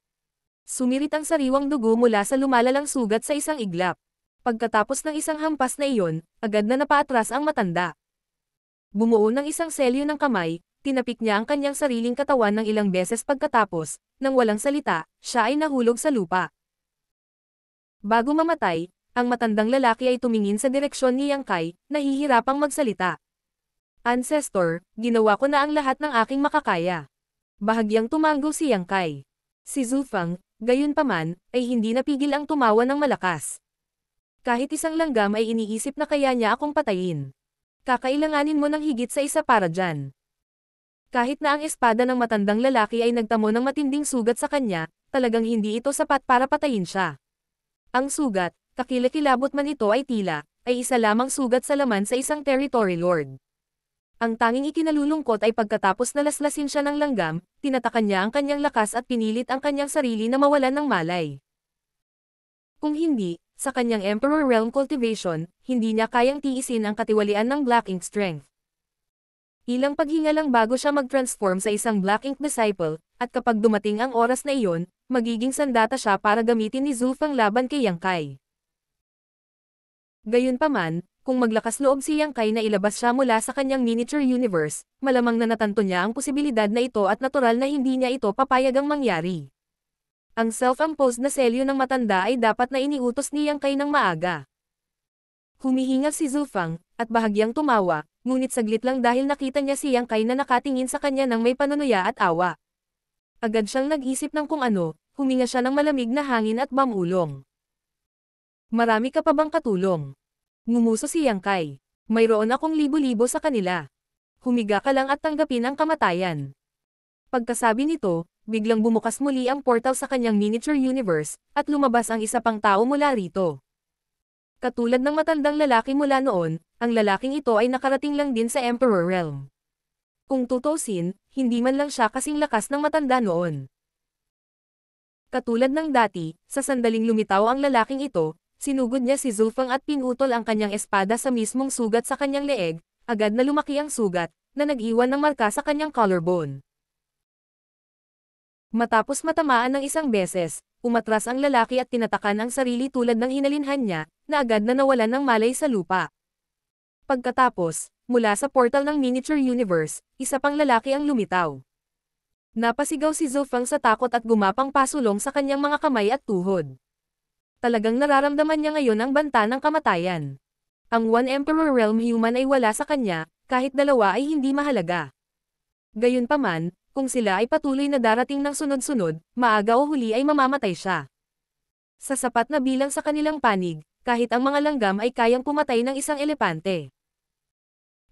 Sumirit ang sariwang dugo mula sa lumalalang sugat sa isang iglap. Pagkatapos ng isang hampas na iyon, agad na napaatras ang matanda. Bumuo ng isang selyo ng kamay, tinapik niya ang kanyang sariling katawan ng ilang beses pagkatapos, nang walang salita, siya ay nahulog sa lupa. Bago mamatay, ang matandang lalaki ay tumingin sa direksyon ni Yang Kai, nahihirapang magsalita. Ancestor, ginawa ko na ang lahat ng aking makakaya. Bahagyang tumango si Yang Kai. Si Zhu Fang, gayunpaman, ay hindi napigil ang tumawa ng malakas. Kahit isang langgam ay iniisip na kaya niya akong patayin. Kakailanganin mo ng higit sa isa para dyan. Kahit na ang espada ng matandang lalaki ay nagtamo ng matinding sugat sa kanya, talagang hindi ito sapat para patayin siya. Ang sugat, kakilakilabot man ito ay tila, ay isa lamang sugat sa laman sa isang territory lord. Ang tanging ikinalulungkot ay pagkatapos nalaslasin siya ng langgam, tinatakan niya ang kanyang lakas at pinilit ang kanyang sarili na mawalan ng malay. Kung hindi, sa kanyang Emperor Realm cultivation, hindi niya kayang tiisin ang katiwalian ng Black Ink strength. Ilang paghinga lang bago siya mag-transform sa isang Black Ink disciple, at kapag dumating ang oras na iyon, magiging sandata siya para gamitin ni Zhu Fang laban kay Yang Kai. Gayunpaman, kung maglakas loob si Yang Kai na ilabas siya mula sa kanyang miniature universe, malamang na natanto niya ang posibilidad na ito at natural na hindi niya ito papayagang mangyari. Ang self-imposed na selyo ng matanda ay dapat na iniutos ni Yang Kai ng maaga. Humihinga si Zhu Fang, at bahagyang tumawa, ngunit saglit lang dahil nakita niya si Yang Kai na nakatingin sa kanya ng may panunuya at awa. Agad siyang nag-isip ng kung ano, huminga siya ng malamig na hangin at bamulong. Marami ka pa bang katulong? Ngumuso si Yang Kai. Mayroon akong libo-libo sa kanila. Humiga ka lang at tanggapin ang kamatayan. Pagkasabi nito, biglang bumukas muli ang portal sa kanyang miniature universe, at lumabas ang isa pang tao mula rito. Katulad ng matandang lalaki mula noon, ang lalaking ito ay nakarating lang din sa Emperor Realm. Kung tutusin, hindi man lang siya kasing lakas ng matanda noon. Katulad ng dati, sa sandaling lumitaw ang lalaking ito, sinugod niya si Zhu Fang at pinutol ang kanyang espada sa mismong sugat sa kanyang leeg, agad na lumaki ang sugat, na nag-iwan ng marka sa kanyang collarbone. Matapos matamaan ng isang beses, umatras ang lalaki at tinatakan ang sarili tulad ng hinalinhan niya, na agad na nawalan ng malay sa lupa. Pagkatapos, mula sa portal ng miniature universe, isa pang lalaki ang lumitaw. Napasigaw si Zhu Fang sa takot at gumapang pasulong sa kanyang mga kamay at tuhod. Talagang nararamdaman niya ngayon ang banta ng kamatayan. Ang One Emperor Realm human ay wala sa kanya, kahit dalawa ay hindi mahalaga. Gayunpaman, kung sila ay patuloy na darating ng sunod-sunod, maaga o huli ay mamamatay siya. Sa sapat na bilang sa kanilang panig, kahit ang mga langgam ay kayang pumatay ng isang elepante.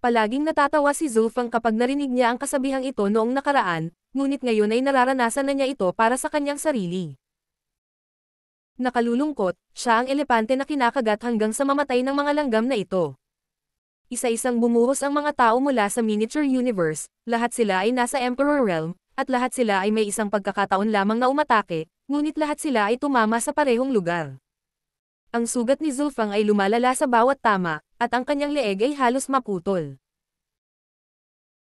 Palaging natatawa si Zhu Fang kapag narinig niya ang kasabihang ito noong nakaraan, ngunit ngayon ay nararanasan na niya ito para sa kanyang sarili. Nakalulungkot, siya ang elepante na kinakagat hanggang sa mamatay ng mga langgam na ito. Isa-isang bumuhos ang mga tao mula sa miniature universe, lahat sila ay nasa Emperor Realm, at lahat sila ay may isang pagkakataon lamang na umatake, ngunit lahat sila ay tumama sa parehong lugar. Ang sugat ni Zhu Fang ay lumalala sa bawat tama, at ang kanyang leeg ay halos maputol.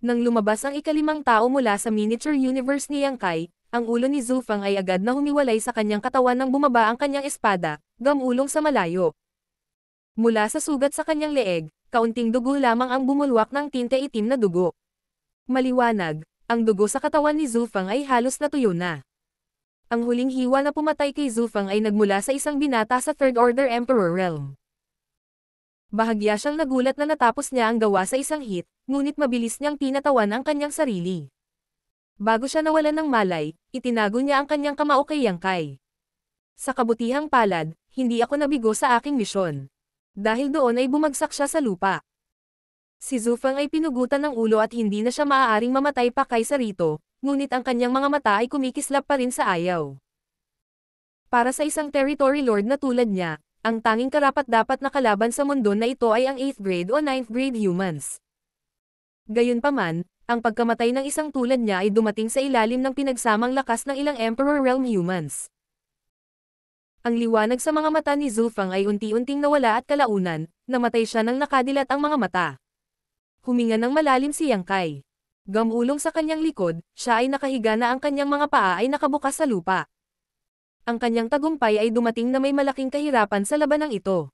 Nang lumabas ang ikalimang tao mula sa miniature universe ni Yang Kai, ang ulo ni Zhu Fang ay agad na humiwalay sa kanyang katawan nang bumaba ang kanyang espada, gamulong sa malayo. Mula sa sugat sa kanyang leeg, kaunting dugo lamang ang bumulwak ng tinte itim na dugo. Maliwanag, ang dugo sa katawan ni Zhu Fang ay halos natuyo na. Ang huling hiwa na pumatay kay Zhu Fang ay nagmula sa isang binata sa Third Order Emperor Realm. Bahagya siyang nagulat na natapos niya ang gawa sa isang hit, ngunit mabilis niyang pinatawan ang kanyang sarili. Bago siya nawalan ng malay, itinago niya ang kanyang kamao kay Yang Kai. Sa kabutihang palad, hindi ako nabigo sa aking misyon. Dahil doon ay bumagsak siya sa lupa. Si Zufeng ay pinugutan ng ulo at hindi na siya maaaring mamatay pa kaysa rito, ngunit ang kanyang mga mata ay kumikislap pa rin sa ayaw. Para sa isang territory lord na tulad niya, ang tanging karapat-dapat na kalaban sa mundo na ito ay ang 8th grade o 9th grade humans. Gayunpaman, ang pagkamatay ng isang tulad niya ay dumating sa ilalim ng pinagsamang lakas ng ilang Emperor Realm humans. Ang liwanag sa mga mata ni Zufeng ay unti-unting nawala at kalaunan, namatay siya nang nakadilat ang mga mata. Huminga ng malalim si Yang Kai. Gamulong sa kanyang likod, siya ay nakahiga na ang kanyang mga paa ay nakabukas sa lupa. Ang kanyang tagumpay ay dumating na may malaking kahirapan sa labanang ito.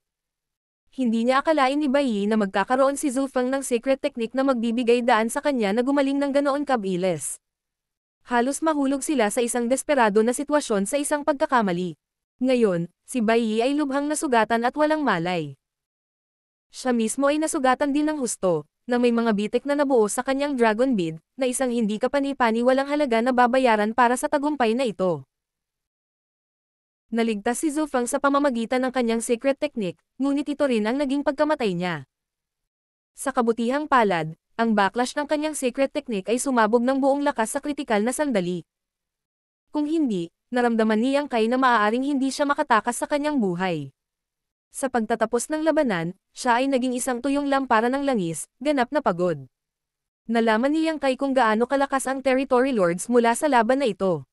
Hindi niya akalain ni Bai Yi na magkakaroon si Zufeng ng secret technique na magbibigay daan sa kanya na gumaling ng ganoon kabilis. Halos mahulog sila sa isang desperado na sitwasyon sa isang pagkakamali. Ngayon, si Bai Yi ay lubhang nasugatan at walang malay. Siya mismo ay nasugatan din ng husto, na may mga bitik na nabuo sa kanyang dragon bead, na isang hindi kapani-paniwalang halaga na babayaran para sa tagumpay na ito. Naligtas si Zufeng sa pamamagitan ng kanyang secret technique, ngunit ito rin ang naging pagkamatay niya. Sa kabutihang palad, ang backlash ng kanyang secret technique ay sumabog ng buong lakas sa kritikal na sandali. Kung hindi, naramdaman ni Yang Kai na maaaring hindi siya makatakas sa kanyang buhay. Sa pagtatapos ng labanan, siya ay naging isang tuyong lampara ng langis, ganap na pagod. Nalaman ni Yang Kai kung gaano kalakas ang territory lords mula sa laban na ito.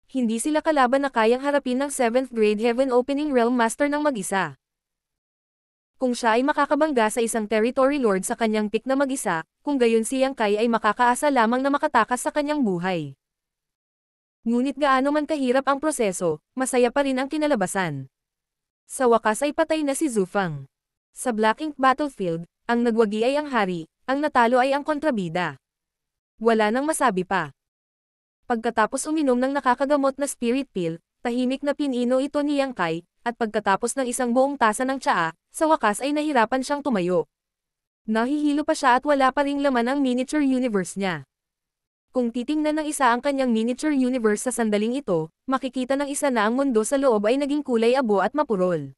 Hindi sila kalaban na kayang harapin ng 7th grade Heaven Opening Realm Master ng mag-isa. Kung siya ay makakabangga sa isang territory lord sa kanyang pick na mag-isa, kung gayon si Yang Kai ay makakaasa lamang na makatakas sa kanyang buhay. Ngunit gaano man kahirap ang proseso, masaya pa rin ang kinalabasan. Sa wakas ay patay na si Zufeng. Sa Black Ink Battlefield, ang nagwagi ay ang hari, ang natalo ay ang kontrabida. Wala nang masabi pa. Pagkatapos uminom ng nakakagamot na spirit pill, tahimik na pinino ito ni Yang Kai, at pagkatapos ng isang buong tasa ng tsaa, sa wakas ay nahirapan siyang tumayo. Nahihilo pa siya at wala pa ring laman ang miniature universe niya. Kung titingnan ng isa ang kanyang miniature universe sa sandaling ito, makikita ng isa na ang mundo sa loob ay naging kulay abo at mapurol.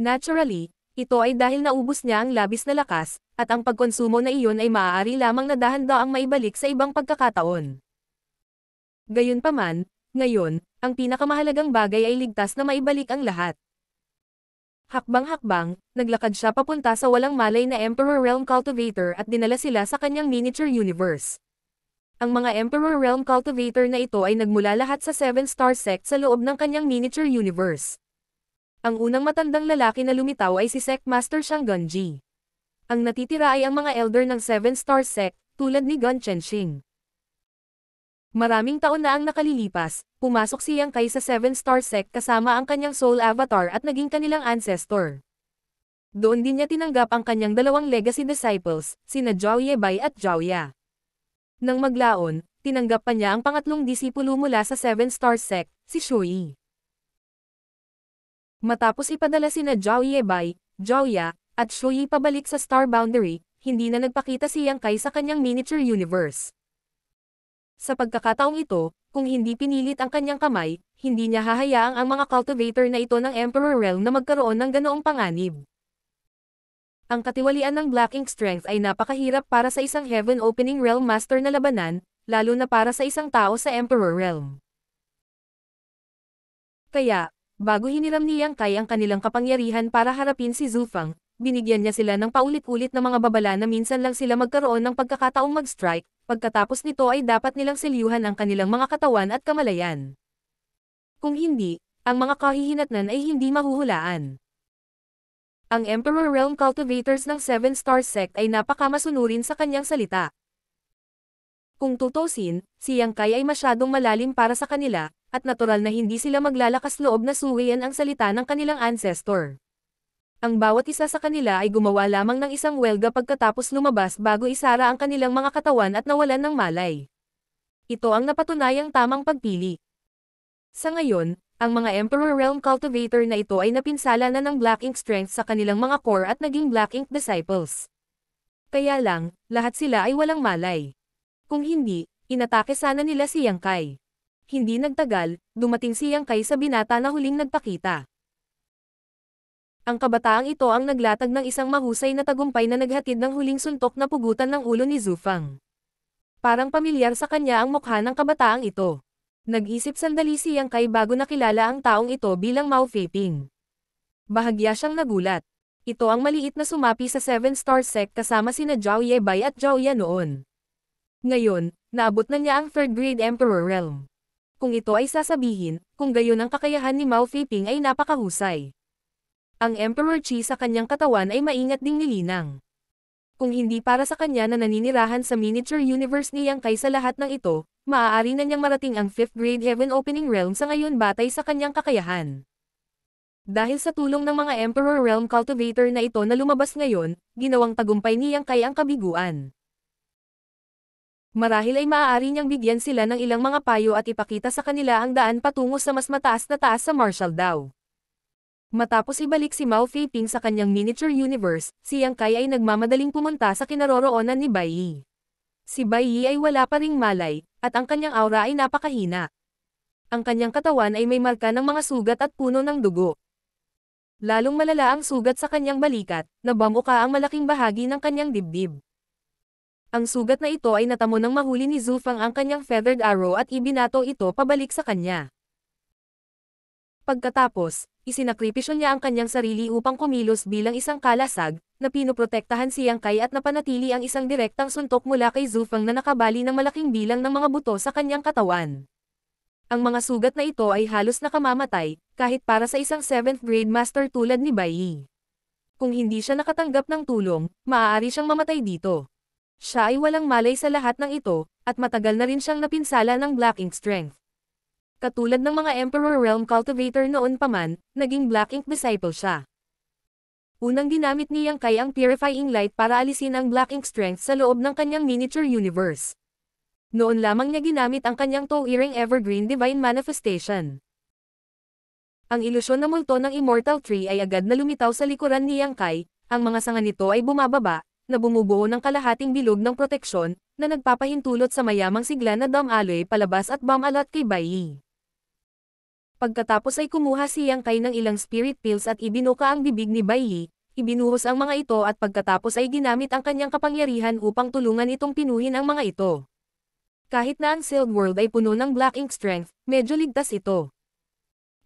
Naturally, ito ay dahil naubos niya ang labis na lakas, at ang pagkonsumo na iyon ay maaari lamang na dahan-daang maibalik sa ibang pagkakataon. Gayunpaman, ngayon, ang pinakamahalagang bagay ay ligtas na maibalik ang lahat. Hakbang-hakbang, naglakad siya papunta sa walang malay na Emperor Realm Cultivator at dinala sila sa kanyang miniature universe. Ang mga Emperor Realm Cultivator na ito ay nagmula lahat sa 7-star sect sa loob ng kanyang miniature universe. Ang unang matandang lalaki na lumitaw ay si Sect Master Shang Gunji. Ang natitira ay ang mga elder ng 7-star sect, tulad ni Gun Chenxing. Maraming taon na ang nakalilipas, pumasok si Yang Kai sa 7-star sect kasama ang kanyang soul avatar at naging kanilang ancestor. Doon din niya tinanggap ang kanyang dalawang legacy disciples, sina Zhao Yebai at Zhao Ya. Nang maglaon, tinanggap pa niya ang pangatlong disipulo mula sa 7-star sect, si Shui. Matapos ipadala sina Zhao Yebai, Zhao Ya, at Shui pabalik sa Star Boundary, hindi na nagpakita si Yang Kai sa kanyang miniature universe. Sa pagkakataong ito, kung hindi pinilit ang kanyang kamay, hindi niya hahayaang ang mga cultivator na ito ng Emperor Realm na magkaroon ng ganoong panganib. Ang katiwalian ng Black Ink Strength ay napakahirap para sa isang Heaven Opening Realm Master na labanan, lalo na para sa isang tao sa Emperor Realm. Kaya, bago hiniram ni Yang Kai ang kanilang kapangyarihan para harapin si Zufeng, binigyan niya sila ng paulit-ulit na mga babala na minsan lang sila magkaroon ng pagkakataong mag-strike, pagkatapos nito ay dapat nilang selyuhan ang kanilang mga katawan at kamalayan. Kung hindi, ang mga kahihinatnan ay hindi mahuhulaan. Ang Emperor Realm Cultivators ng 7-star sect ay napakamasunurin sa kanyang salita. Kung tutusin, si Yang Kai ay masyadong malalim para sa kanila, at natural na hindi sila maglalakas loob na suwian ang salita ng kanilang ancestor. Ang bawat isa sa kanila ay gumawa lamang ng isang welga pagkatapos lumabas bago isara ang kanilang mga katawan at nawalan ng malay. Ito ang napatunayang tamang pagpili. Sa ngayon, Ang mga Emperor Realm Cultivator na ito ay napinsala na ng Black Ink Strength sa kanilang mga core at naging Black Ink Disciples. Kaya lang, lahat sila ay walang malay. Kung hindi, inatake sana nila si Yang Kai. Hindi nagtagal, dumating si Yang Kai sa binata na huling nagpakita. Ang kabataang ito ang naglatag ng isang mahusay na tagumpay na naghatid ng huling suntok na pugutan ng ulo ni Zhu Fang. Parang pamilyar sa kanya ang mukha ng kabataang ito. Nag-isip sandali si Yang Kai bago nakilala ang taong ito bilang Mao Feiping. Bahagya siyang nagulat. Ito ang maliit na sumapi sa 7-star sect kasama sina Zhao Yebai at Zhao Ya noon. Ngayon, naabot na niya ang 3rd grade Emperor Realm. Kung ito ay sasabihin, kung gayon ang kakayahan ni Mao Feiping ay napakahusay. Ang Emperor Qi sa kanyang katawan ay maingat ding nilinang. Kung hindi para sa kanya na naninirahan sa miniature universe ni Yang Kai sa lahat ng ito, maaari na niyang marating ang 5th grade Heaven Opening Realm sa ngayon batay sa kanyang kakayahan. Dahil sa tulong ng mga Emperor Realm Cultivator na ito na lumabas ngayon, ginawang tagumpay ni Yang Kai ang kabiguan. Marahil ay maaari niyang bigyan sila ng ilang mga payo at ipakita sa kanila ang daan patungo sa mas mataas na taas sa martial Dao. Matapos ibalik si Mao Feiping sa kanyang miniature universe, si Yang Kai ay nagmamadaling pumunta sa kinaroroonan ni Bai Yi. Si Bai Yi ay wala pa ring malay, at ang kanyang aura ay napakahina. Ang kanyang katawan ay may marka ng mga sugat at puno ng dugo. Lalong malala ang sugat sa kanyang balikat, nabamuka ang malaking bahagi ng kanyang dibdib. Ang sugat na ito ay natamo ng mahuli ni Zhu Fang ang kanyang feathered arrow at ibinato ito pabalik sa kanya. Pagkatapos, isinakripisyo niya ang kanyang sarili upang kumilos bilang isang kalasag, na pinoprotektahan si Yang Kai at napanatili ang isang direktang suntok mula kay Zhu Fang na nakabali ng malaking bilang ng mga buto sa kanyang katawan. Ang mga sugat na ito ay halos nakamamatay, kahit para sa isang 7th grade master tulad ni Bai Yi. Kung hindi siya nakatanggap ng tulong, maaari siyang mamatay dito. Siya ay walang malay sa lahat ng ito, at matagal na rin siyang napinsala ng Black Ink Strength. Katulad ng mga Emperor Realm Cultivator noon pa man, naging Black Ink Disciple siya. Unang ginamit ni Yang Kai ang Purifying Light para alisin ang Black Ink Strength sa loob ng kanyang miniature universe. Noon lamang niya ginamit ang kanyang Toe-Earring Evergreen Divine Manifestation. Ang ilusyon na multo ng Immortal Tree ay agad na lumitaw sa likuran ni Yang Kai, ang mga sanga nito ay bumababa, na bumubuo ng kalahating bilog ng proteksyon, na nagpapahintulot sa mayamang sigla na Dam Alloy palabas at Bomb Alot kay Bai Yi. Pagkatapos ay kumuha si Yang Kai ng ilang spirit pills at ibinuka ang bibig ni Bai Yi, ibinuhos ang mga ito at pagkatapos ay ginamit ang kanyang kapangyarihan upang tulungan itong pinuhin ang mga ito. Kahit na ang Sealed World ay puno ng Black Ink Strength, medyo ligtas ito.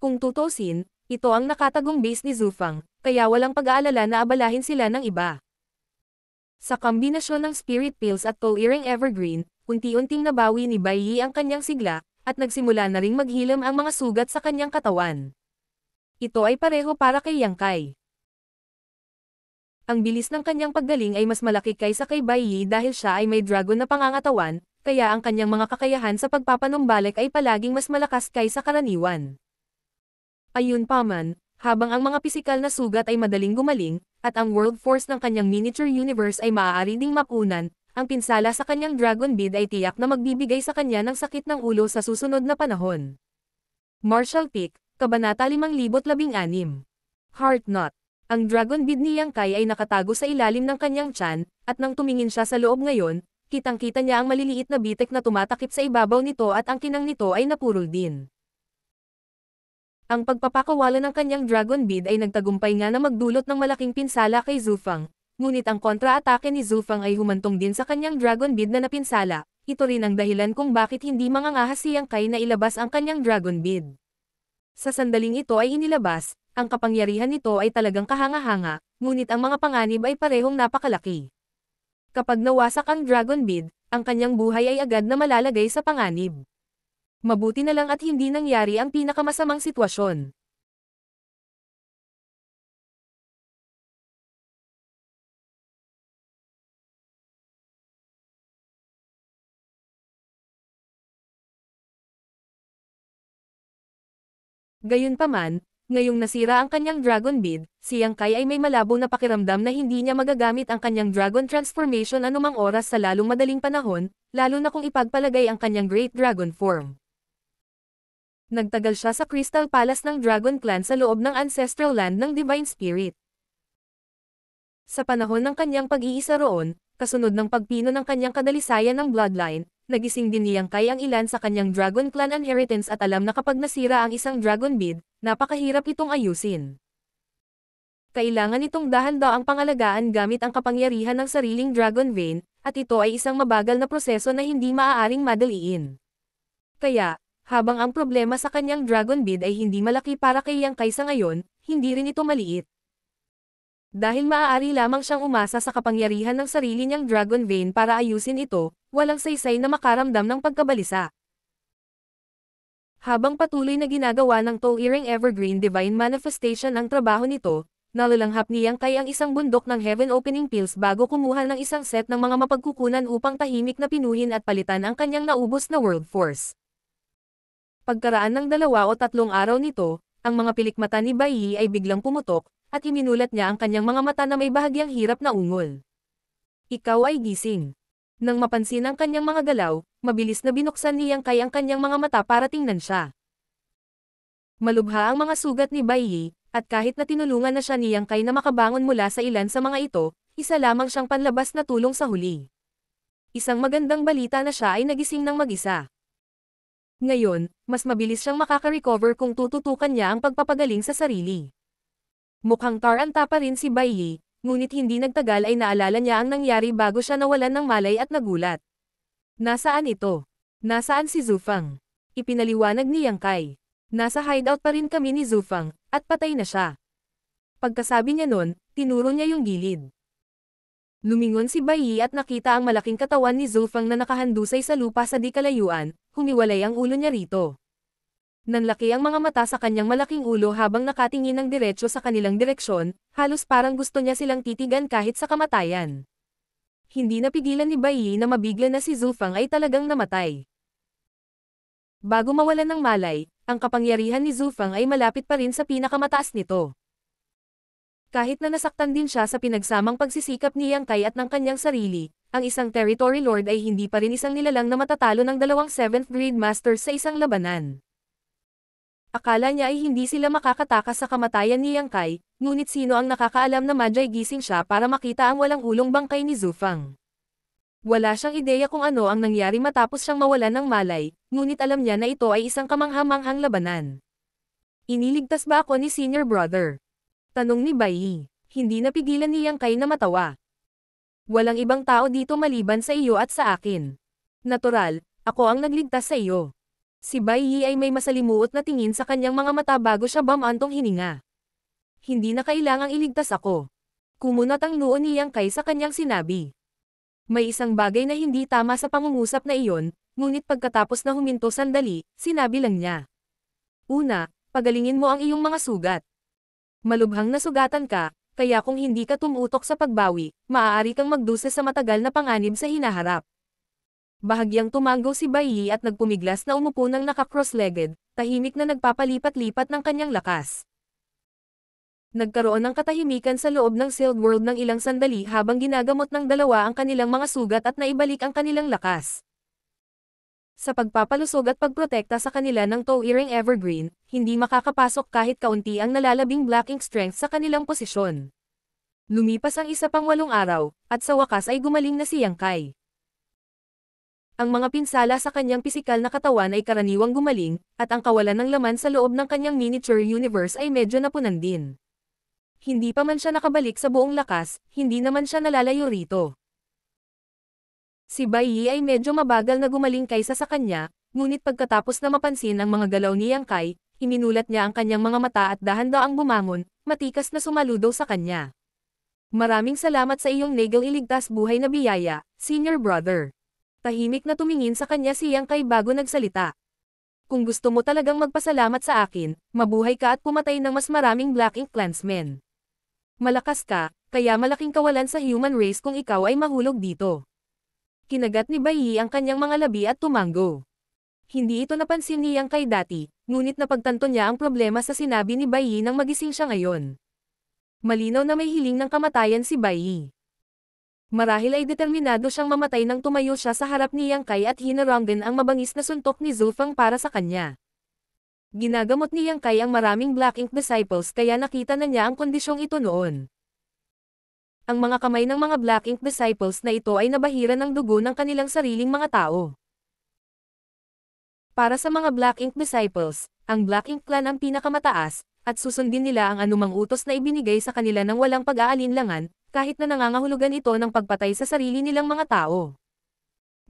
Kung tutusin, ito ang nakatagong base ni Zhu Fang, kaya walang pag-aalala na abalahin sila ng iba. Sa kombinasyon ng spirit pills at Toe-Earring Evergreen, unti-unting nabawi ni Bai Yi ang kanyang sigla, at nagsimula na ring maghilom ang mga sugat sa kanyang katawan. Ito ay pareho para kay Yang Kai. Ang bilis ng kanyang paggaling ay mas malaki kaysa kay Bai Yi dahil siya ay may dragon na pangangatawan, kaya ang kanyang mga kakayahan sa pagpapanumbalik ay palaging mas malakas kaysa karaniwan. Ayunpaman, habang ang mga pisikal na sugat ay madaling gumaling, at ang world force ng kanyang miniature universe ay maaari ding mapunan, ang pinsala sa kanyang Dragon Bead ay tiyak na magbibigay sa kanya ng sakit ng ulo sa susunod na panahon. Martial Peak, Kabanata 5016. Heart Knot. Ang Dragon Bead ni Yang Kai ay nakatago sa ilalim ng kanyang tiyan, at nang tumingin siya sa loob ngayon, kitang-kita niya ang maliliit na bitek na tumatakip sa ibabaw nito at ang kinang nito ay napurol din. Ang pagpapakawala ng kanyang Dragon Bead ay nagtagumpay nga na magdulot ng malaking pinsala kay Zhu Fang, ngunit ang kontra-atake ni Zhu Fang ay humantong din sa kanyang Dragon Bead na napinsala. Ito rin ang dahilan kung bakit hindi mangangahas si Yang Kai na ilabas ang kanyang Dragon Bead. Sa sandaling ito ay inilabas, ang kapangyarihan nito ay talagang kahanga-hanga, ngunit ang mga panganib ay parehong napakalaki. Kapag nawasak ang Dragon Bead, ang kanyang buhay ay agad na malalagay sa panganib. Mabuti na lang at hindi nangyari ang pinakamasamang sitwasyon. Gayunpaman, ngayong nasira ang kanyang Dragon Bead, si Yang Kai ay may malabo na pakiramdam na hindi niya magagamit ang kanyang Dragon Transformation anumang oras sa lalong madaling panahon, lalo na kung ipagpalagay ang kanyang Great Dragon Form. Nagtagal siya sa Crystal Palace ng Dragon Clan sa loob ng Ancestral Land ng Divine Spirit. Sa panahon ng kanyang pag-iisa roon, kasunod ng pagpino ng kanyang kadalisayan ng bloodline, nagising din ni Yang Kai ang ilan sa kanyang Dragon Clan inheritance at alam na kapag nasira ang isang Dragon Bead, napakahirap itong ayusin. Kailangan itong dahan-daang pangalagaan gamit ang kapangyarihan ng sariling Dragon Vein, at ito ay isang mabagal na proseso na hindi maaaring madaliin. Kaya, habang ang problema sa kanyang Dragon Bead ay hindi malaki para kay Yang Kai sa ngayon, hindi rin ito maliit. Dahil maaari lamang siyang umasa sa kapangyarihan ng sarili niyang Dragon Vein para ayusin ito, walang saysay na makaramdam ng pagkabalisa. Habang patuloy na ginagawa ng Tol-Earing Evergreen Divine Manifestation ang trabaho nito, nalulanghap ni Yang Kai ang isang bundok ng Heaven Opening Pills bago kumuha ng isang set ng mga mapagkukunan upang tahimik na pinuhin at palitan ang kanyang naubos na World Force. Pagkaraan ng 2 o 3 araw nito, ang mga pilikmata ni Bai Yi ay biglang pumutok, at iminulat niya ang kanyang mga mata na may bahagyang hirap na ungol. Ikaw ay gising. Nang mapansin ang kanyang mga galaw, mabilis na binuksan ni Yang Kai ang kanyang mga mata para tingnan siya. Malubha ang mga sugat ni Bai Yi, at kahit na tinulungan na siya ni Yang Kai na makabangon mula sa ilan sa mga ito, isa lamang siyang panlabas na tulong sa huli. Isang magandang balita na siya ay nagising ng mag-isa. Ngayon, mas mabilis siyang makaka-recover kung tututukan niya ang pagpapagaling sa sarili. Mukhang taranta pa rin si Bai Yi, ngunit hindi nagtagal ay naalala niya ang nangyari bago siya nawalan ng malay at nagulat. Nasaan ito? Nasaan si Zufang? Ipinaliwanag ni Yang Kai. Nasa hideout pa rin kami ni Zufang, at patay na siya. Pagkasabi niya nun, tinuro niya yung gilid. Lumingon si Bai Yi at nakita ang malaking katawan ni Zufang na nakahandusay sa lupa sa di kalayuan, humiwalay ang ulo niya rito. Nanlaki ang mga mata sa kanyang malaking ulo habang nakatingin ng diretsyo sa kanilang direksyon, halos parang gusto niya silang titigan kahit sa kamatayan. Hindi napigilan ni Bai Yi na mabigla na si Zufang ay talagang namatay. Bago mawalan ng malay, ang kapangyarihan ni Zufang ay malapit pa rin sa pinakamataas nito. Kahit na nasaktan din siya sa pinagsamang pagsisikap ni Yang Kai at ng kanyang sarili, ang isang Territory Lord ay hindi pa rin isang nilalang na matatalo ng 2 7th Grade Masters sa isang labanan. Akala niya ay hindi sila makakatakas sa kamatayan ni Yang Kai, ngunit sino ang nakakaalam na madyay gising siya para makita ang walang ulong bangkay ni Zufang. Wala siyang ideya kung ano ang nangyari matapos siyang mawalan ng malay, ngunit alam niya na ito ay isang kamangha-manghang labanan. Iniligtas ba ako ni Senior Brother? Tanong ni Bai Yi. Hindi napigilan ni Yang Kai na matawa. Walang ibang tao dito maliban sa iyo at sa akin. Natural, ako ang nagligtas sa iyo. Si Bai Yi ay may masalimuot na tingin sa kanyang mga mata bago siya bumantong hininga. Hindi na kailangang iligtas ako. Kumunat ang noo ni Yang Kai sa kanyang sinabi. May isang bagay na hindi tama sa pangungusap na iyon, ngunit pagkatapos na huminto sandali, sinabi lang niya. Una, pagalingin mo ang iyong mga sugat. Malubhang nasugatan ka, kaya kung hindi ka tumutok sa pagbawi, maaari kang magdusa sa matagal na panganib sa hinaharap. Bahagyang tumango si Bai Yi at nagpumiglas na umupo ng naka-cross-legged, tahimik na nagpapalipat-lipat ng kanyang lakas. Nagkaroon ng katahimikan sa loob ng sealed world ng ilang sandali habang ginagamot ng dalawa ang kanilang mga sugat at naibalik ang kanilang lakas. Sa pagpapalusog at pagprotekta sa kanila ng Tol-Earing Evergreen, hindi makakapasok kahit kaunti ang nalalabing Black Ink strength sa kanilang posisyon. Lumipas ang isa pang 8 araw, at sa wakas ay gumaling na si Yang Kai. Ang mga pinsala sa kanyang pisikal na katawan ay karaniwang gumaling, at ang kawalan ng laman sa loob ng kanyang miniature universe ay medyo napunan din. Hindi pa man siya nakabalik sa buong lakas, hindi naman siya nalalayo rito. Si Bai Yi ay medyo mabagal na gumaling kaysa sa kanya, ngunit pagkatapos na mapansin ang mga galaw ni Yang Kai, iminulat niya ang kanyang mga mata at dahan-daang bumangon, matikas na sumaludo sa kanya. Maraming salamat sa iyong nagal iligtas buhay na biyaya, Senior Brother. Tahimik na tumingin sa kanya si Yang Kai bago nagsalita. Kung gusto mo talagang magpasalamat sa akin, mabuhay ka at pumatay ng mas maraming Black Ink clansmen. Malakas ka, kaya malaking kawalan sa human race kung ikaw ay mahulog dito. Kinagat ni Bai Yi ang kanyang mga labi at tumango. Hindi ito napansin ni Yang Kai dati, ngunit napagtanto niya ang problema sa sinabi ni Bai Yi nang magising siya ngayon. Malinaw na may hiling ng kamatayan si Bai Yi. Marahil ay determinado siyang mamatay nang tumayo siya sa harap ni Yang Kai at hinarangan ang mabangis na suntok ni Zufang para sa kanya. Ginagamot ni Yang Kai ang maraming Black Ink Disciples kaya nakita na niya ang kondisyong ito noon. Ang mga kamay ng mga Black Ink Disciples na ito ay nabahiran ng dugo ng kanilang sariling mga tao. Para sa mga Black Ink Disciples, ang Black Ink Clan ang pinakamataas, at susundin nila ang anumang utos na ibinigay sa kanila ng walang pag-aalinlangan, kahit na nangangahulugan ito ng pagpatay sa sarili nilang mga tao.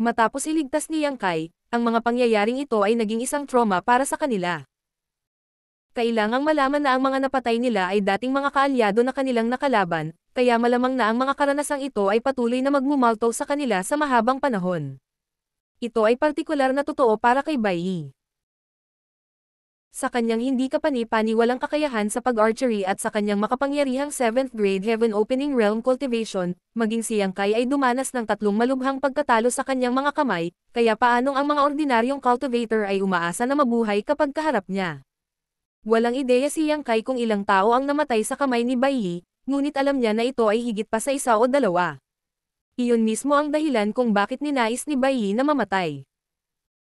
Matapos iligtas ni Yang Kai, ang mga pangyayaring ito ay naging isang trauma para sa kanila. Kailangang malaman na ang mga napatay nila ay dating mga kaalyado na kanilang nakalaban, kaya malamang na ang mga karanasang ito ay patuloy na magmumalto sa kanila sa mahabang panahon. Ito ay partikular na totoo para kay Bai Yi. Sa kanyang hindi kapani-paniwalang kakayahan sa pag-archery at sa kanyang makapangyarihang 7th grade Heaven Opening Realm Cultivation, maging si Yang Kai ay dumanas ng 3 malubhang pagkatalo sa kanyang mga kamay, kaya paanong ang mga ordinaryong cultivator ay umaasa na mabuhay kapag kaharap niya. Walang ideya si Yang Kai kung ilang tao ang namatay sa kamay ni Bai Yi, ngunit alam niya na ito ay higit pa sa 1 o 2. Iyon mismo ang dahilan kung bakit ninais ni Bai Yi na mamatay.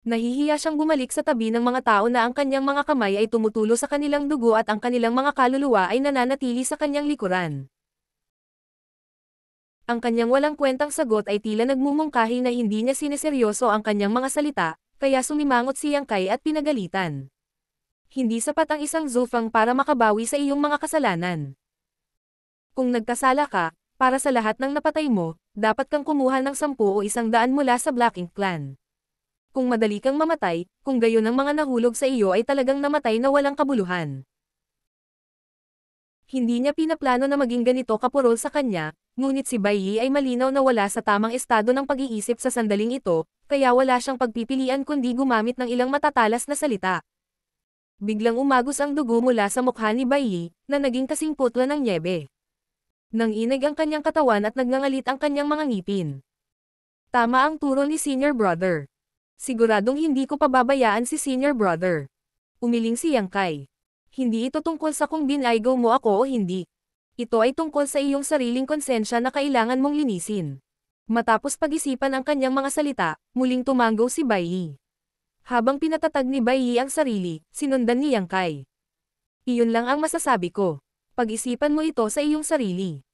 Nahihiya siyang bumalik sa tabi ng mga tao na ang kanyang mga kamay ay tumutulo sa kanilang dugo at ang kanilang mga kaluluwa ay nananatili sa kanyang likuran. Ang kanyang walang kwentang sagot ay tila nagmumungkahi na hindi niya sineseryoso ang kanyang mga salita, kaya sumimangot si Yang Kai at pinagalitan. Hindi sapat ang isang Zufang para makabawi sa iyong mga kasalanan. Kung nagkasala ka, para sa lahat ng napatay mo, dapat kang kumuha ng 10 o 100 mula sa Black Ink Clan. Kung madali kang mamatay, kung gayon ang mga nahulog sa iyo ay talagang namatay na walang kabuluhan. Hindi niya pinaplano na maging ganito kapurol sa kanya, ngunit si Bai Yi ay malinaw na wala sa tamang estado ng pag-iisip sa sandaling ito, kaya wala siyang pagpipilian kundi gumamit ng ilang matatalas na salita. Biglang umagos ang dugo mula sa mukha ni Bai Yi, na naging kasing putla ng nyebe. Nanginig ang kanyang katawan at nagngangalit ang kanyang mga ngipin. Tama ang turo ni Senior Brother. Siguradong hindi ko pababayaan si Senior Brother. Umiling si Yang Kai. Hindi ito tungkol sa kung binaygo mo ako o hindi. Ito ay tungkol sa iyong sariling konsensya na kailangan mong linisin. Matapos pag-isipan ang kanyang mga salita, muling tumanggo si Bai Yi. Habang pinatatag ni Bai Yi ang sarili, sinundan ni Yang Kai. Iyon lang ang masasabi ko. Pag-isipan mo ito sa iyong sarili.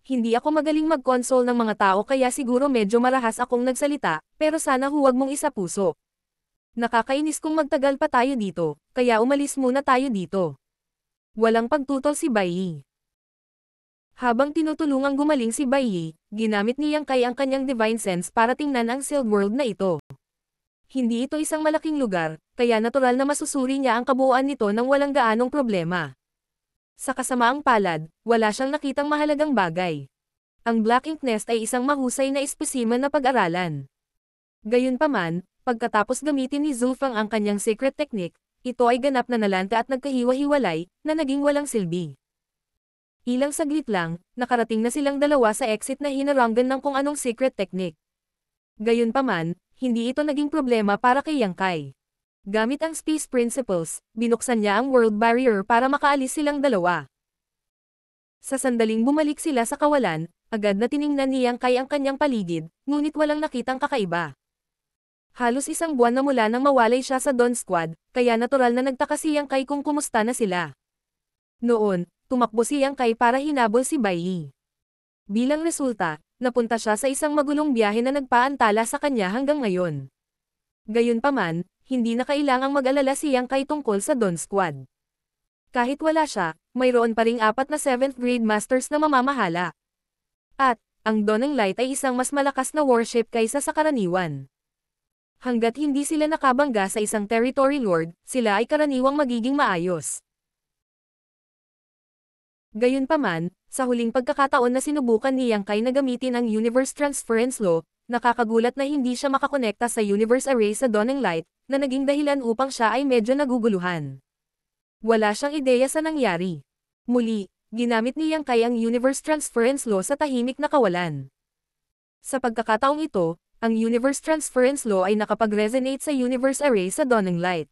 Hindi ako magaling mag-console ng mga tao kaya siguro medyo marahas akong nagsalita, pero sana huwag mong isapuso. Nakakainis kung magtagal pa tayo dito, kaya umalis muna tayo dito. Walang pagtutol si Bai Yi. Habang tinutulungang gumaling si Bai Yi, ginamit ni Yang Kai ang kanyang divine sense para tingnan ang sealed world na ito. Hindi ito isang malaking lugar, kaya natural na masusuri niya ang kabuuan nito nang walang gaanong problema. Sa kasamaang palad, wala siyang nakitang mahalagang bagay. Ang Black Ink Nest ay isang mahusay na espesimen na pag-aralan. Gayunpaman, pagkatapos gamitin ni Zufang ang kanyang secret technique, ito ay ganap na nalanta at nagkahiwa-hiwalay, na naging walang silbi. Ilang saglit lang, nakarating na silang dalawa sa exit na hinarangan ng kung anong secret technique. Gayunpaman, hindi ito naging problema para kay Yang Kai. Gamit ang Space Principles, binuksan niya ang World Barrier para makaalis silang dalawa. Sa sandaling bumalik sila sa kawalan, agad na tiningnan ni Yang Kai ang kanyang paligid, ngunit walang nakitang kakaiba. Halos 1 buwan na mula nang mawalay siya sa Dawn Squad, kaya natural na nagtaka si Yang Kai kung kumusta na sila. Noon, tumakbo si Yang Kai para hinabol si Bai Yi. Bilang resulta, napunta siya sa isang magulong biyahe na nagpaantala sa kanya hanggang ngayon. Gayunpaman, hindi na kailangang mag-alala si Yang Kai tungkol sa Dawn Squad. Kahit wala siya, mayroon pa ring 4 na 7th grade masters na mamamahala. At, ang Dawning Light ay isang mas malakas na warship kaysa sa karaniwan. Hanggat hindi sila nakabangga sa isang territory lord, sila ay karaniwang magiging maayos. Gayunpaman, sa huling pagkakataon na sinubukan ni Yang Kai na gamitin ang Universe Transference Law, nakakagulat na hindi siya makakonekta sa Universe Array sa Dawning Light, na naging dahilan upang siya ay medyo naguguluhan. Wala siyang ideya sa nangyari. Muli, ginamit ni Yang Kai ang Universe Transference Law sa tahimik na kawalan. Sa pagkakataong ito, ang Universe Transference Law ay nakapag-resonate sa Universe Array sa Dawning Light.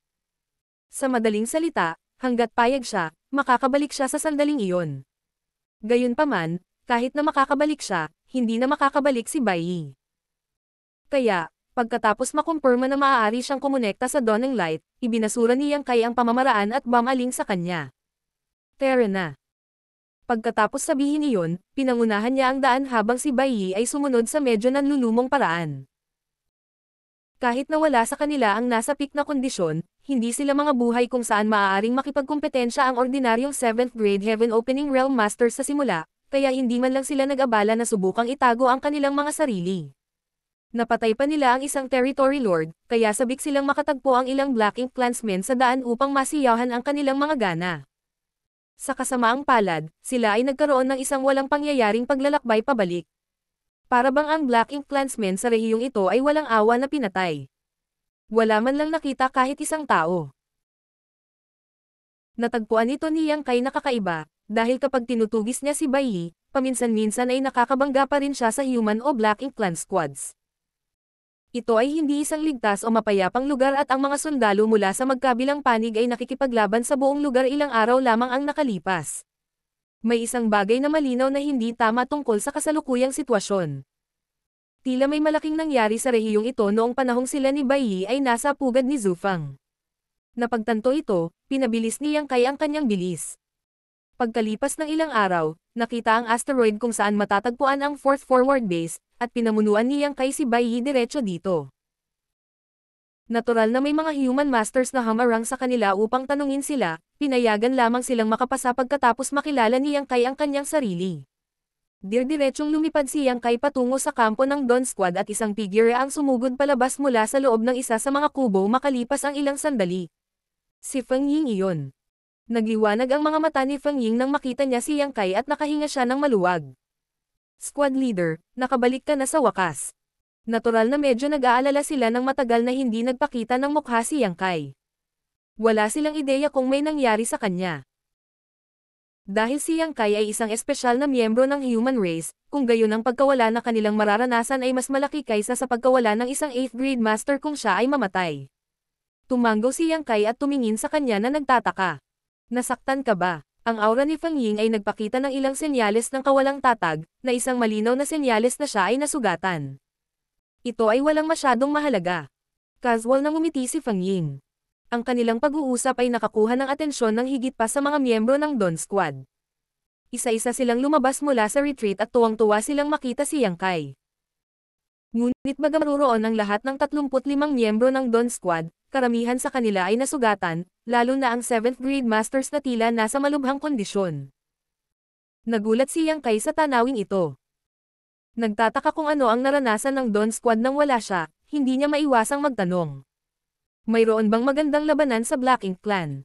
Sa madaling salita, hanggat payag siya, makakabalik siya sa sandaling iyon. Gayunpaman, kahit na makakabalik siya, hindi na makakabalik si Bai Yi. Kaya, Pagkatapos makumpirma na maaari siyang kumonekta sa Dawning Light, ibinasura ni Yang Kai ang pamamaraan at bumaling sa kanya. Tara na. Pagkatapos sabihin iyon, pinangunahan niya ang daan habang si Bai Yi ay sumunod sa medyo nanlulumong paraan. Kahit na wala sa kanila ang nasa peak na kondisyon, hindi sila mga buhay kung saan maaaring makipagkumpetensya ang ordinaryong 7th grade Heaven Opening Realm Masters sa simula, kaya hindi man lang sila nag-abala na subukang itago ang kanilang mga sarili. Napatay pa nila ang isang territory lord, kaya sabik silang makatagpo ang ilang Black Ink clansmen sa daan upang masiyahan ang kanilang mga gana. Sa kasamaang palad, sila ay nagkaroon ng isang walang pangyayaring paglalakbay pabalik. Para bang ang Black Ink clansmen sa rehiyong ito ay walang awa na pinatay. Wala man lang nakita kahit isang tao. Natagpuan ito ni Yang Kai na kakaiba, dahil kapag tinutugis niya si Bai Yi, paminsan-minsan ay nakakabangga pa rin siya sa human o Black Ink clan squads. Ito ay hindi isang ligtas o mapayapang lugar at ang mga sundalo mula sa magkabilang panig ay nakikipaglaban sa buong lugar ilang araw lamang ang nakalipas. May isang bagay na malinaw na hindi tama tungkol sa kasalukuyang sitwasyon. Tila may malaking nangyari sa rehiyong ito noong panahong sila ni Bai Yi ay nasa pugad ni Zhu Feng. Napagtanto ito, pinabilis ni Yang Kai ang kanyang bilis. Pagkalipas ng ilang araw, nakita ang asteroid kung saan matatagpuan ang 4th Forward Base, at pinamunuan ni Yang Kai si Bai Yi diretso dito. Natural na may mga human masters na hamarang sa kanila upang tanungin sila, pinayagan lamang silang makapasa pagkatapos makilala ni Yang Kai ang kanyang sarili. Dirdiretsong lumipad si Yang Kai patungo sa kampo ng Dawn Squad at isang figure ang sumugod palabas mula sa loob ng isa sa mga kubo makalipas ang ilang sandali. Si Feng Ying iyon. Nagliwanag ang mga mata ni Feng Ying nang makita niya si Yang Kai at nakahinga siya ng maluwag. Squad leader, nakabalik ka na sa wakas. Natural na medyo nag-aalala sila nang matagal na hindi nagpakita ng mukha si Yang Kai. Wala silang ideya kung may nangyari sa kanya. Dahil si Yang Kai ay isang espesyal na miyembro ng human race, kung gayon ang pagkawala na kanilang mararanasan ay mas malaki kaysa sa pagkawala ng isang 8th grade master kung siya ay mamatay. Tumanggo si Yang Kai at tumingin sa kanya na nagtataka. Nasaktan ka ba? Ang aura ni Feng Ying ay nagpakita ng ilang senyales ng kawalang tatag, na isang malinaw na senyales na siya ay nasugatan. Ito ay walang masyadong mahalaga. Casual na ngumiti si Feng Ying. Ang kanilang pag-uusap ay nakakuha ng atensyon ng higit pa sa mga miyembro ng Dawn Squad. Isa-isa silang lumabas mula sa retreat at tuwang-tuwa silang makita si Yang Kai. Ngunit bagaman naroon ang lahat ng 35 miyembro ng Dawn Squad, karamihan sa kanila ay nasugatan, lalo na ang 7th grade masters na tila nasa malubhang kondisyon. Nagulat si Yang Kai sa tanawing ito. Nagtataka kung ano ang naranasan ng Dawn Squad nang wala siya, hindi niya maiwasang magtanong. Mayroon bang magandang labanan sa Black Ink Clan?